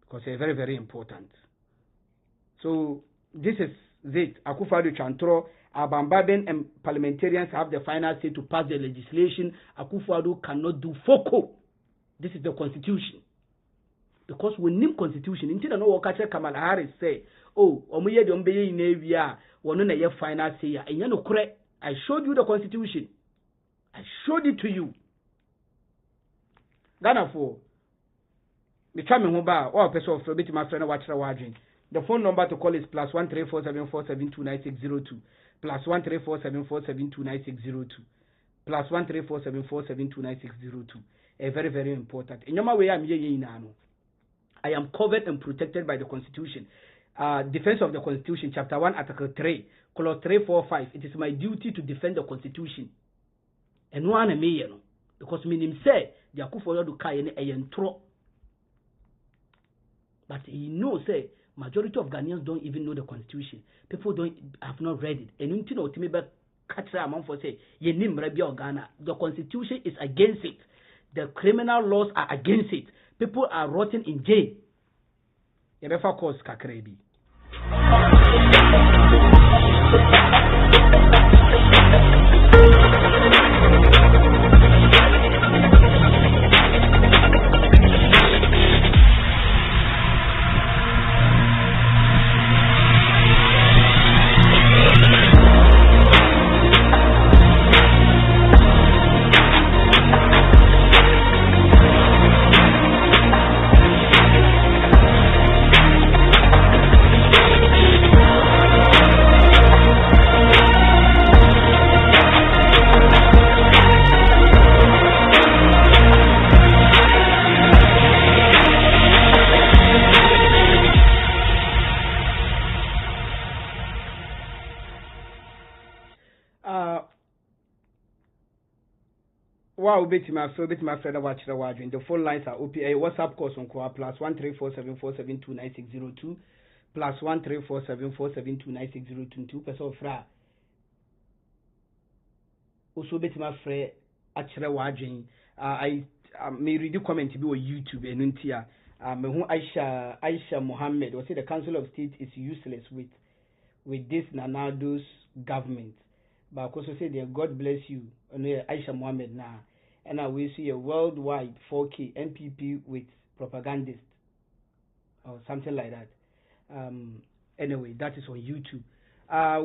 because it's very very important. So this is it. Akufo-Addo Chantro, Abambaben and parliamentarians have the final say to pass the legislation. Akufo-Addo cannot do FOCO. This is the constitution. Because we name constitution. Until no wakache Kamala Harris say, oh, omuye de ombeye inevia, wano na ye final say ya. Enya no kure. I showed you the constitution. I showed it to you. Ghana for. Me try me hoba. Or person of bit my friend watch the watching. The phone number to call is +13474729602. +13474729602. +13474729602. Very, very important. In your way, I am covered and protected by the Constitution. Defense of the Constitution, Chapter 1, Article 3, Clause 345. It is my duty to defend the Constitution. And no one may because meaning say the Akufo-Addo Kayene ayentro. But he knows say majority of Ghanaians don't even know the Constitution. People have not read it. And you know, to me, but among for say, Ghana. The Constitution is against it. The criminal laws are against it. People are rotting in jail. Yebefa cause kakrebi. Wow, bit my friend watch the watching. The phone lines are OPA. WhatsApp calls on call +13474729602 +13474729602. Person fra. Also bit my friend actually watching. I may read the comment to be on YouTube and Nuntia. Aisha Mohammed will say the Council of State is useless with this Nanado's government. But also say that God bless you. Aisha Mohammed now. And I will see a worldwide 4K NPP with propagandists or something like that. Anyway, that is on YouTube.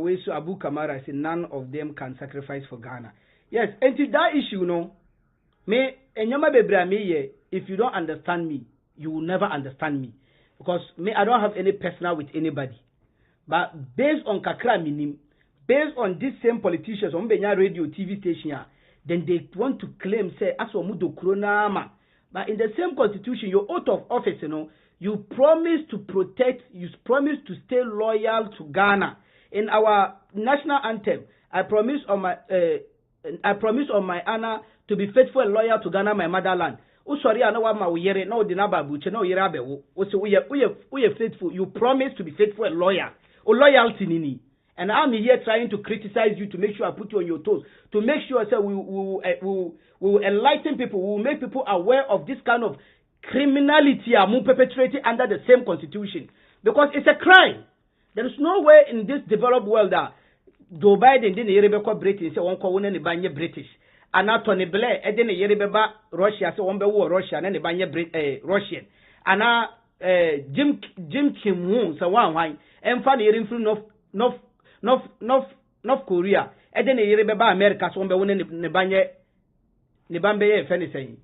We saw Abu Kamara say none of them can sacrifice for Ghana. Yes, and to that issue, no, me enyama bebrame ye. If you don't understand me, you will never understand me. Because me, I don't have any personal with anybody. But based on kakra minim, based on these same politicians on Benya radio, TV station, then they want to claim, say, as mudo kronama. But in the same constitution, your oath of office, you promise to protect, you promise to stay loyal to Ghana. In our national anthem, I promise on my honor to be faithful and loyal to Ghana, my motherland. Sorry, I know what my yere no dinaba buche no yerabe. We faithful. You promise to be faithful and loyal. Or loyalty nini. And I'm here trying to criticize you to make sure I put you on your toes. To make sure I say we will enlighten people. We will make people aware of this kind of criminality perpetrated under the same constitution. Because it's a crime. There is no way in this developed world that Joe Biden didn't hear about British, say one call any banya British. And now Tony Blair, didn't hear about Russia, so one be war Russia, and any banya Russian. And now Jim Kim Moon, so one wine, and funny hearing from North Korea, and then hear about America, so one be winning the Bambe, anything,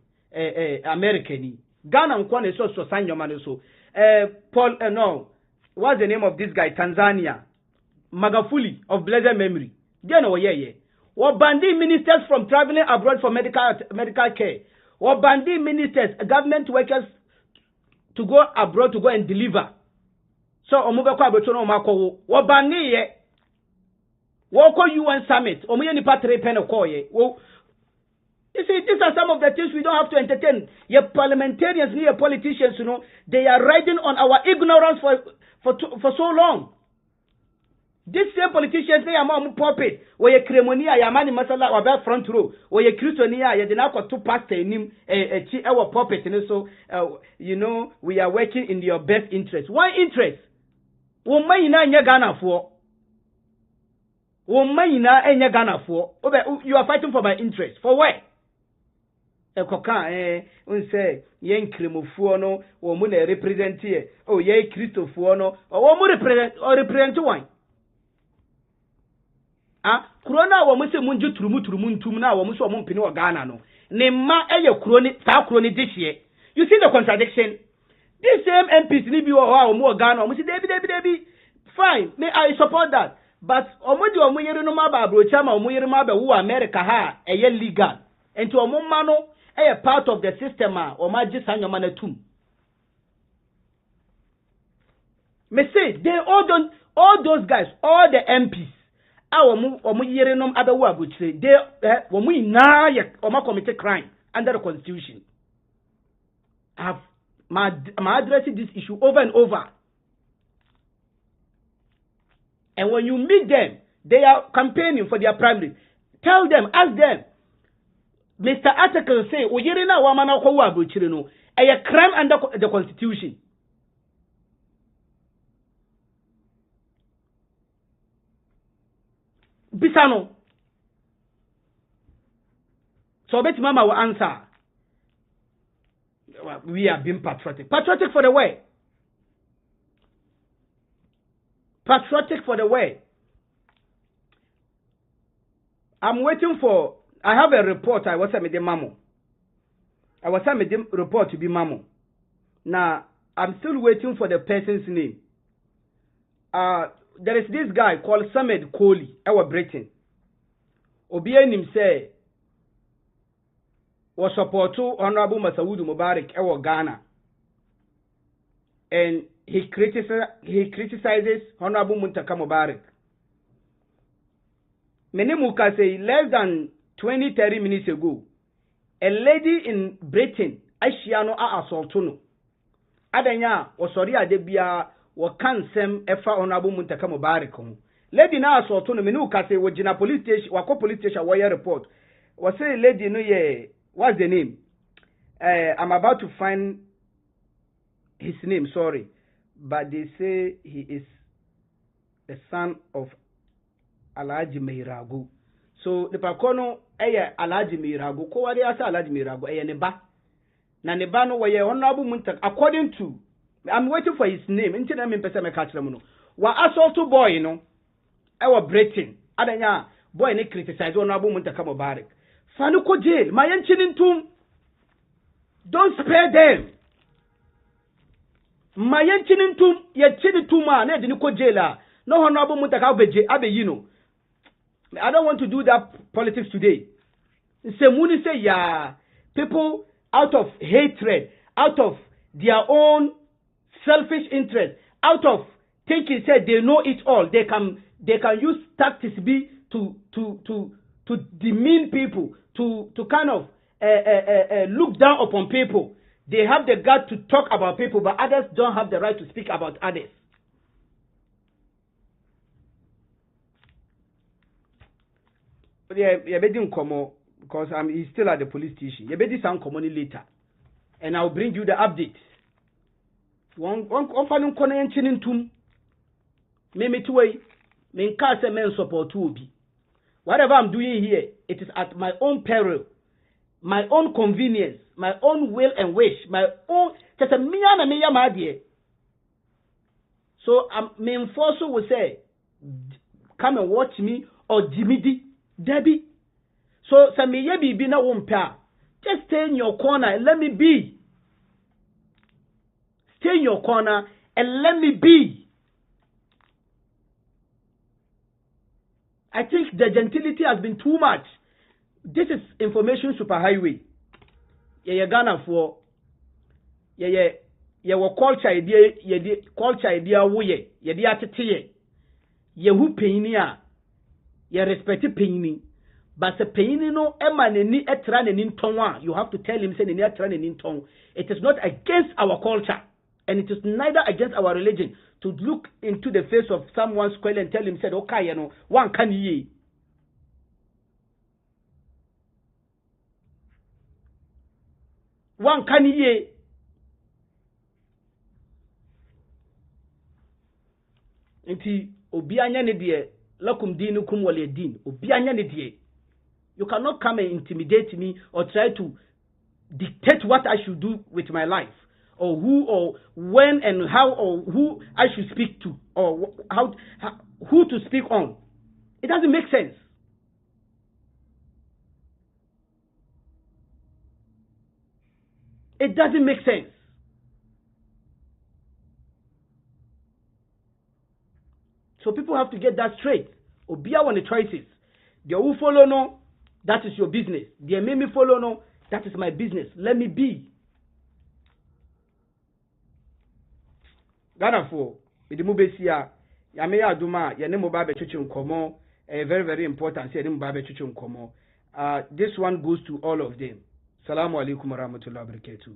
American. Ghana and Kwan is also sign your money so. Paul, no. What's the name of this guy? Tanzania. Magafuli of blessed memory. Then what bandy ministers from traveling abroad for medical care. What bandy ministers, government workers to go abroad to go and deliver. So omuga kwa botono mako. What bandy ye? What call UN summit? Omuye ni patre pen ko ye. You see, these are some of the things we don't have to entertain. Your parliamentarians, your politicians, they are riding on our ignorance for so long. These same politicians say, I'm a puppet. Where you cremonia, Yamani Masala, or back front row. Where you Christonia, you did not got two pastor in him, our puppet. And so, we are working in your best interest. Why interest? Womayina Ghana for. Womayina Ghana for. You are fighting for my interest. For what? Ekoka unse yen kremofuo no wo mu na represent here oh ye Christofuo no wo mu represent one krona wo mu se munju turumu ntum na wo mu so mo mpini wo Ghana no ne ma eye kroni ta kroni dihye. You see the contradiction. These same MPs ni bi wo mu Ghana wo mu se debi fine, may I support that, but omodi wo mu yere no ma ba brocha ma wo mu yere ma ba wo America ha eye legal enti wo mu ma no a part of the system or magic and your man too. Me say they all those guys, all the MPs, our yerenum other word would say they when we now commit crime under the constitution. I'm addressing this issue over and over. And when you meet them, they are campaigning for their primary. Tell them, ask them. Mr. Article say, "Oyerina wamana kwa wabuchire no, a crime under the constitution." Bisano. So bet mama will answer. We are being patriotic. Patriotic for the way. Patriotic for the way. I'm waiting for. I have a report. I was at the mamo. I was at the report to be mamo. Now I'm still waiting for the person's name. There is this guy called Samed Kohli. Our Britain. Obianim say was support to Honorable Masaudu Mubarak. Our Ghana, and he criticizes Honorable Muntaka Mubarak. Menemuka say less than 20-30 minutes ago, a lady in Britain, Aishiano assaultuno. Adanya osori adebia wakansem efa Honorable Muntaka Mubarak. Lady na assaultuno menuka say wajina police station, wako police station wire report. Was say lady no ye, what's the name? I'm about to find his name, sorry. But they say he is the son of Alhaji Meiragu. So the pakono eye Alhaji Meiragu. Ko wadi asa Alhaji Meiragu eye neba. Na neba no waye Honorable Muntaka. According to, I'm waiting for his name. Inti na mimpesa me catch them no. Wa assault boy no. Ewa Britain. Adanya boy ne criticize Honorable Muntaka Mubarak. Fanu ko jail. Mayen chinintum. Don't spare them. ma yenchini ntum ye chini tuma na de ko jela no honorable mutaka abe you know. I don't want to do that politics today. Semuni say yeah, people out of hatred, out of their own selfish interest, out of thinking say they know it all, they can use tactics be to demean people, to kind of look down upon people. They have the gut to talk about people, but others don't have the right to speak about others. But yeah, because he's still at the police station. You better sound common later, and I'll bring you the update. One corner enchinin tum. Me two way. Me can't men support to be. Whatever I'm doing here, it is at my own peril, my own convenience, my own will and wish, my own. Just a miya madie. So me enforcer will say, come and watch me or Jimmy Debbie. So some me be na wumpa. Just stay in your corner and let me be. Stay in your corner and let me be. I think the gentility has been too much. This is information superhighway. Yeah, Ghana for yeah, culture idea, culture idea wuye, yeah, atete ye who painia, yeah, respect paini. But the paini no emaneni etran in tonwa. You have to tell him say ni etran in tongue. It is not against our culture, and it is neither against our religion to look into the face of someone's square and tell him, said, okay, you know, one can ye. One can ye. Inti, obianya ne die, lakum dinukum wale din, obianya ne die. You cannot come and intimidate me or try to dictate what I should do with my life, or who, or when, and how, or who I should speak to, or who to speak on. It doesn't make sense. It doesn't make sense. So people have to get that straight. Obia on the choices. The who follow no, that is your business. The make me follow no, that is my business. Let me be. Ghana for the Mubesia, Yamea Duma, Yanemo Babe Chuchun Komo, very, very important. Say Babe Chuchun Komo. This one goes to all of them. Salamu alaikum wa rahmatullahi wa barakatuh.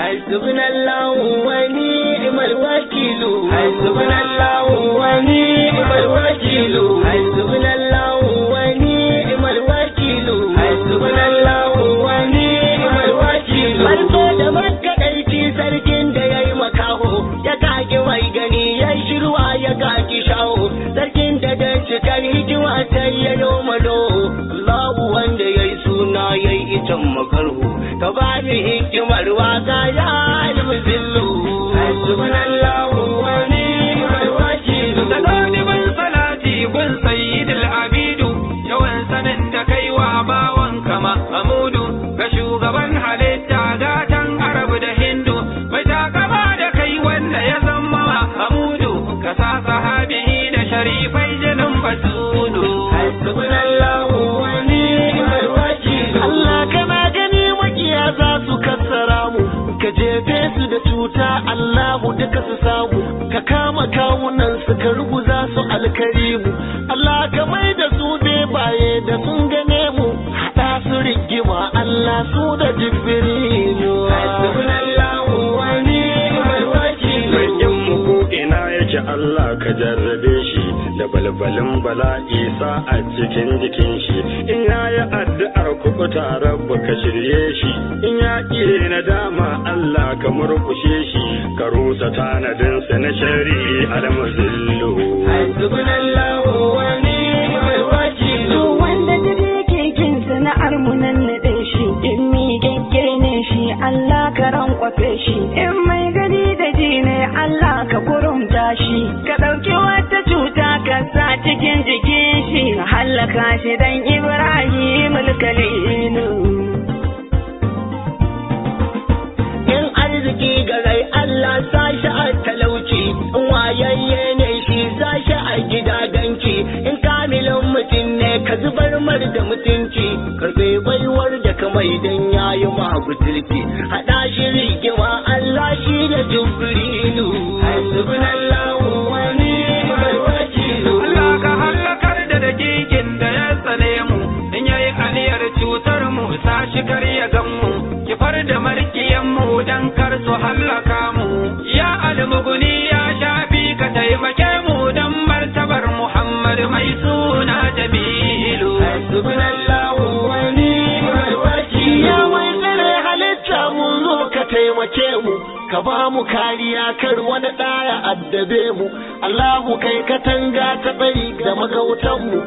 حسبنا الله ونعم الوكيل حسبنا الله ونعم الوكيل حسبنا الله ونعم الوكيل حسبنا الله ونعم الوكيل Barko da makadaici sarkin da yayi makaho ya kage mai gani ya shirwa ya kage shawo sarkin da dan cikar hikima sai ya nomado Allahu wanda yayi suna yayi itan makarhu ka bani hikimar waka ya almuzillu hasbunallahu wa ni'mal wakeel sanani ban salati kun sayyidul abidu yawan sanin da kaiwa bawan kama amudu ga shugaban halitta gatan arabu da hindu mai takama da kai wanda ya zama amudu ka sa sahabi da sharifai jinin basudu hasbunallahu wa ni'mal wakeel Allah kana gani makiya za su kassara mu ka jefe su da cuta Allahu duka su samu ka kama kawunan su ka ruguza su alkarimu Allah ka mai da su baye da sun gane mu hada su rigima Allah su da jibrilu hasbunallahu wa ni'mal wakeel bayan mu ko ina yake Allah ka jarrabe shi da balbalin bala'i sa a cikin jikin shi in yayi addu'ar kuɓuta rabba ka shirye shi in ya ƙi nadama Allah ka murƙushe shi ka rusa tanadinsa na shari'i almuzillu hasbunallahu wa ni'mal wakil wanda da yake kin sana'ar mu nan da shi in mi gaggene shi Allah ka rankwafe shi in mai gani da ji ne Allah ka kurumta shi ka dauki wata cuta ka sa cikin jikin shi halaka shi dan Ibrahim al-Khalil in arziki ga rai Allah sa shi a talauci in wayayye ne shi sa shi a gida danki in kamilin mutum ne ka zubar mar da mutunci karfe baiwar da kamai dan yayi mabutulci hada shi rigima Allah shi da Jibrilu hasbunallahu wa ni'mal wakil Allah ka halakar da dakikin da ya tsane mu in yayi aliyar cutar mu sa shi kar ya gammu kifar da markiyan mu dan kar su halaka mu ya almuguni ya shafi ka taimake mu dan martabar Muhammad mai suna Jamilu hasbunallahu wa ni'mal wakil ya mai tsare halitta mun zo ka taimake mu ka ba mu kariya kar wani ɗaya addabe mu Allahu kai katanga ta bari ga magautan mu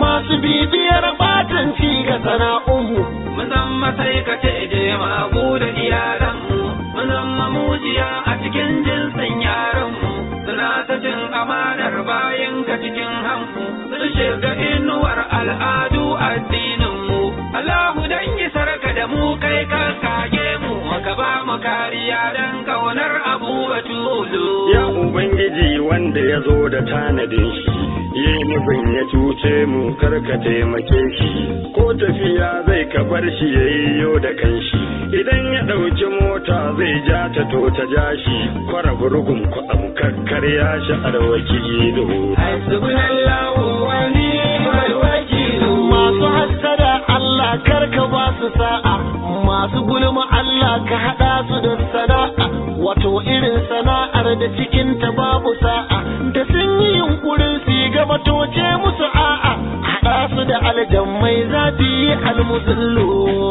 masu bibiyar batanci ga sana'unmu mun zama sai ka ce je magu da iyalanmu mun zama mujiya a cikin jinsin yaranmu suna ta cin amanar bayan ka cikin hanku sun shiga inuwar al'adu addininmu Allahu dan yi sarka da mu kai ka kage mu ka ba mu kariya dan kaunar Abu Batulu ya ubangiji wanda ya zo da tanadin shi yi nufin ya cuce mu karka taimake shi ko tafiya zai ka bar shi yayyo da kanshi idan ya ɗauki mota zai ja ta to ta ja shi kwara gurgun ku amkakkar ya shi alwakilu hasbunallahu wa ni'mal wakil masu hassada Allah karka ba su sa'a masu gulma Allah ka hada su da sana'a wato irin sana'ar da cikin ta babu sa'a da sun yi yunkurin su gaba toce musu a'a hada su da aljammai zafi almuzillu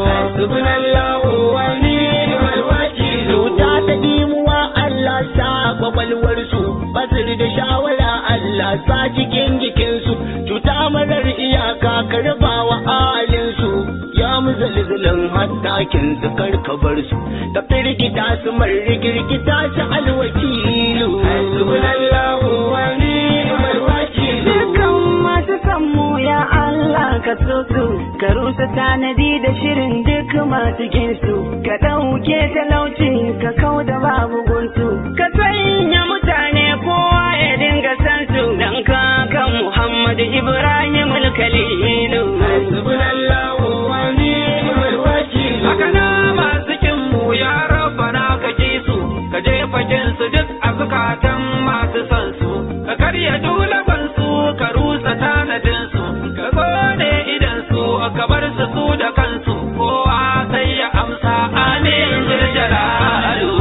hasbunallahu wa ni'mal wakil ta ta dimuwa Allah sa kwakwalwar su basir da shawara Allah sa cikin jikinsu cuta marar iyaka karbawa alinsu ya muzalzalin haddakin su karkabar su ta firgita su marigirgita su alwakilu hasbunallahu wa ni'mal wakil dukan masu sammu ya Allah ka so su ka rusa tanadi da shirin duk masu ginsu ka ɗauke talauci ka kauda babu gunsu ka sanya mutane kowa ya dinga san su dan kakan Muhammad Ibrahim al-Khalil hasbunallahu wa ni'mal wakil haka na masu kin mu ya rabbana ka ji su ka jefa su duk a zukatan masu san su ka karya dulaban su ka rusa tanadin su ka gode idan su ka bar su da kansu kowa sai ya amsa amin jalalu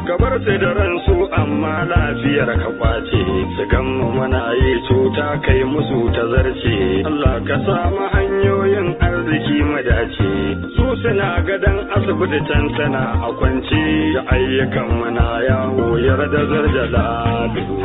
kabar sai da ransu amma lafiyar ka kwace su gamma mana yi cuta kai musu ta zarce Allah ka samu hanyoyin arziki madace su suna gadan asibiti can tana a kwance da ayyukan mana yawo yarda zarjala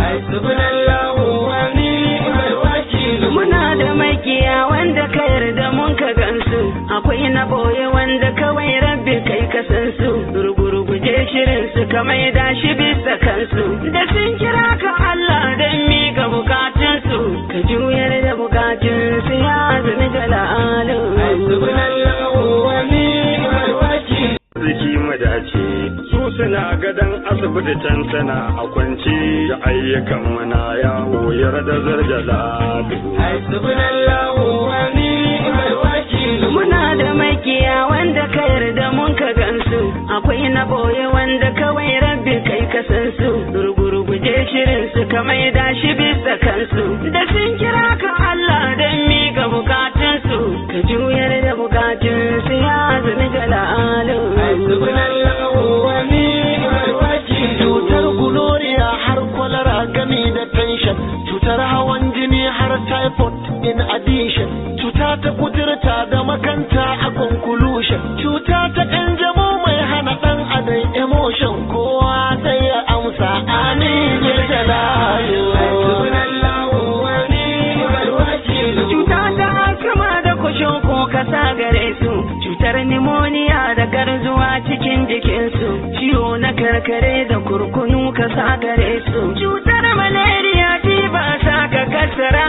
hasbunallahu wa ni'mal wakil muna da makiya wanda ka yarda mun ka gansu akwai na boye wanda kawai rabbi kai ka san su rugurguje shirin su ka maida shi bisa kansu da sun kira ka Allah dan mi ga bukatun su ka juyar da bukatun su ya zuni jalalu hasbunallahu wa ni'mal wakil ziki madace su suna gadan asibiti can tana a kwance da ayyukan mana yawo yarda zarjala hasbunallahu wa ni'mal wakil muna da makiya wanda ka yarda mun ka gansu akwai na boye wanda kawai rabbi kai ka san su rugurguje shirin su ka maida shi bisa kansu da sun kira ka Allah dan mi ga bukatun su ka juyar da bukatun su ya zuni jalalu hasbunallahu wa ni'mal wakil cutar gloria har kwalara gami typhoid in addition. Cuta ta kuturta da makanta a conclusion. Cuta ta kanjamau mai hana dan adam emotion. Kowa sai ya amsa amin bil jalali. Hasbunallahu wa ni'mal wakil. Cuta ta asma da kushin ko kasa gare su. Cutar pneumonia da garzuwa cikin jikinsu. Ciwo na karkare da kurkunu kasa gare su. Cutar malaria ba sa ka kasara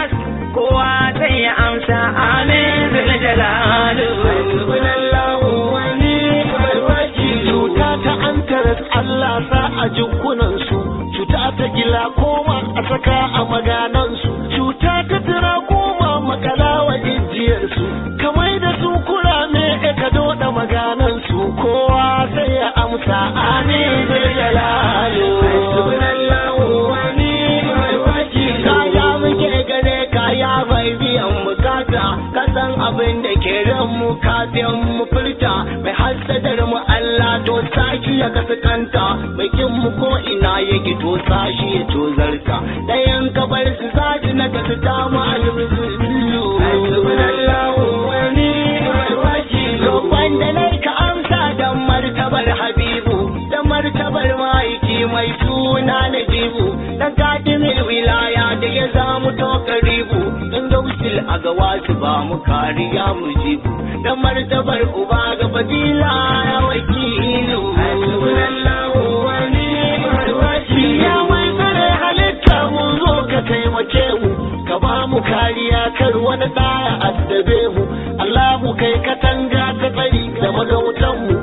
kowa sai ya amsa amin bil jalali. Hasbunallahu wa ni'mal wakil. Cuta ta antaras Allah sa a jikunansu. Cuta ta gila koma a saka a maganansu. Cuta ta tira koma makala wa ijiyarsu. Kamar da su kurame ka doda maganansu. Kowa sai ya amsa amin bil jalali. Hasbunallahu wa ni'mal wakil. Kaya muke gane kaya bai biyan bukata. Kasan abin da ke ran mu kafin mu furta. Mai hasadar mu Allah to sashi ya kaskanta. Mai kin mu ko ina yake to sashi ya tozarta. Dayan kabar su zaji na kasu dama alhamdulillah. Hasbunallahu wa ni'mal wakil. Roƙon da nai ka amsa dan martabar Habibu, dan martabar maiki mai suna Najibu, dan kadimin wilaya da ya zamu to karibu. Dan gausil a ga wasu ba mu kariya mu jibu, dan martabar uba ga fadila ya wakilu. Hasbunallahu wa ni'mal wakil. Ya mai tsare halitta mun zo ka taimake mu, ka ba mu kariya kar wani ɗaya addabe mu. Allahu kai katanga ta tsari da magautan mu,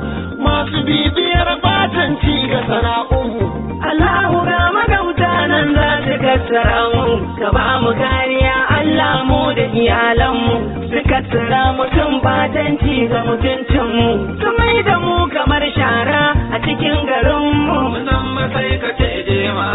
masu bibiyar batanci ga sana'unmu. Allahu ga magauta nan za su kassara mu, ka ba mu kariya Allah mu da iyalanmu. Su kassara mutum batanci ga mutuncinmu, su mai da mu kamar shara a cikin garinmu. Musamman sai ka ce je ma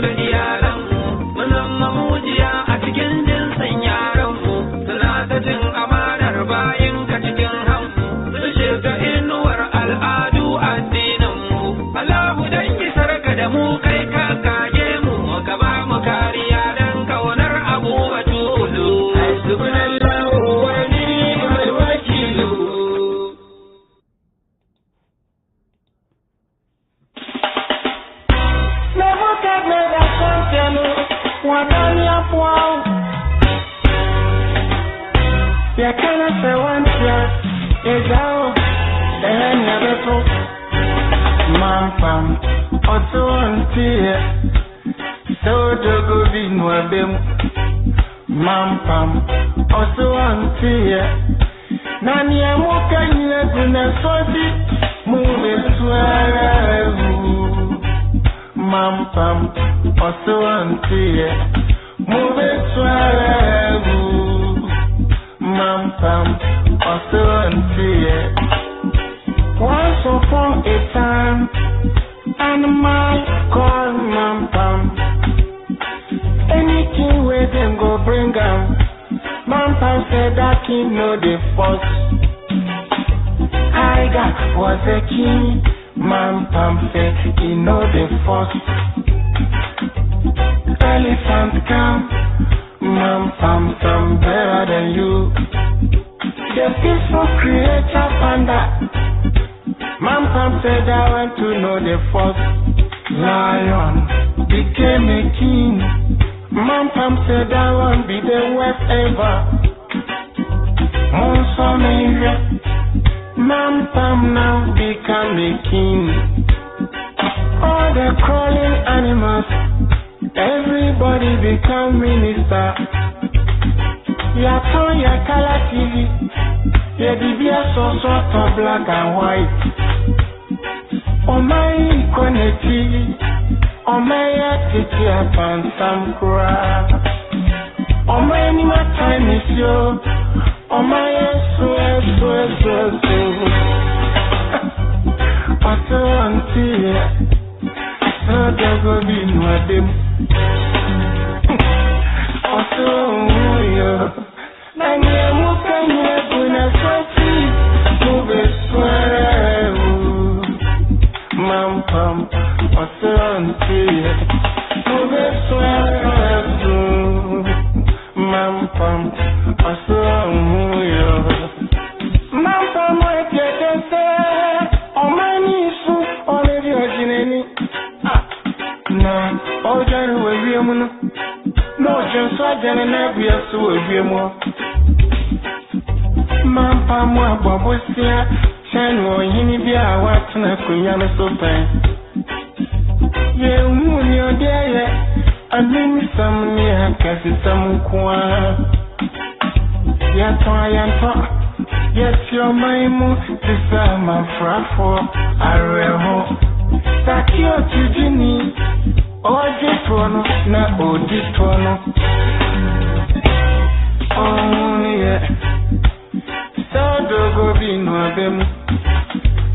da iyalanmu, musamman mujiya a cikin jinsin yaranmu. Suna ta cin amanar bayin ka cikin hanmu, sun shiga inuwar al'adu addininmu. Allahu dan isar ka da mu kai ka kage mu, ka ba mu kariya dan kaunar Abu Batulu. Hasbunallahu wa ni'mal wakil. Never get me that something what on your wall. Ya kana se wantia ezao never so mampam oto antie so dogo binwa bem mampam oto antie nani amuka nyina kuna soji mube swaru mampam oto antie mube swaru mampam oto antie. Once upon a time, animal called mampam. Anything where them go bring am, mampam said that king know the force. Tiger was a king, mampam said he know the force. Elephant come, mampam some better than you. The peaceful creator panda. Mampam said I want to know the first lion became a king. Mampam said I want be the worst ever. Monsonia. Mampam now become a king. All the crawling animals, everybody become minister. Ya turn your color TV. Yeah, the beer so sort of black and white. Oh my equality, oh my attitude upon some cry. Oh my animal time is yo, oh my so. Oh so auntie, so there go be no them. Oh so yo. Nani amuka nye kuna sofi mube swaru mampam osanti mube swaru mampam Mampam, Asamuyo. Mampam, what you say? Oh, many soup, all of your geneni. Na, all Jan will be a moon. No, just so Jan and every so will be more. Mampam, what Bobosia, Chano, Hinibia, what na Kuyana so fine. Ye moon, your dear, I mean some near Cassie some qua. Yet I am talk. Yes, your mind, this is my frafo. I reho. Takio Tijini. Oh, this one, not oh, this one. Oh, yeah. So, do go be no them.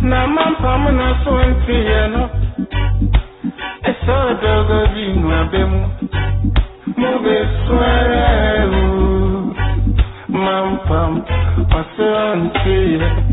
Na Mampam na so no. So, do go be no them. Move swear. Mampam, Asanti.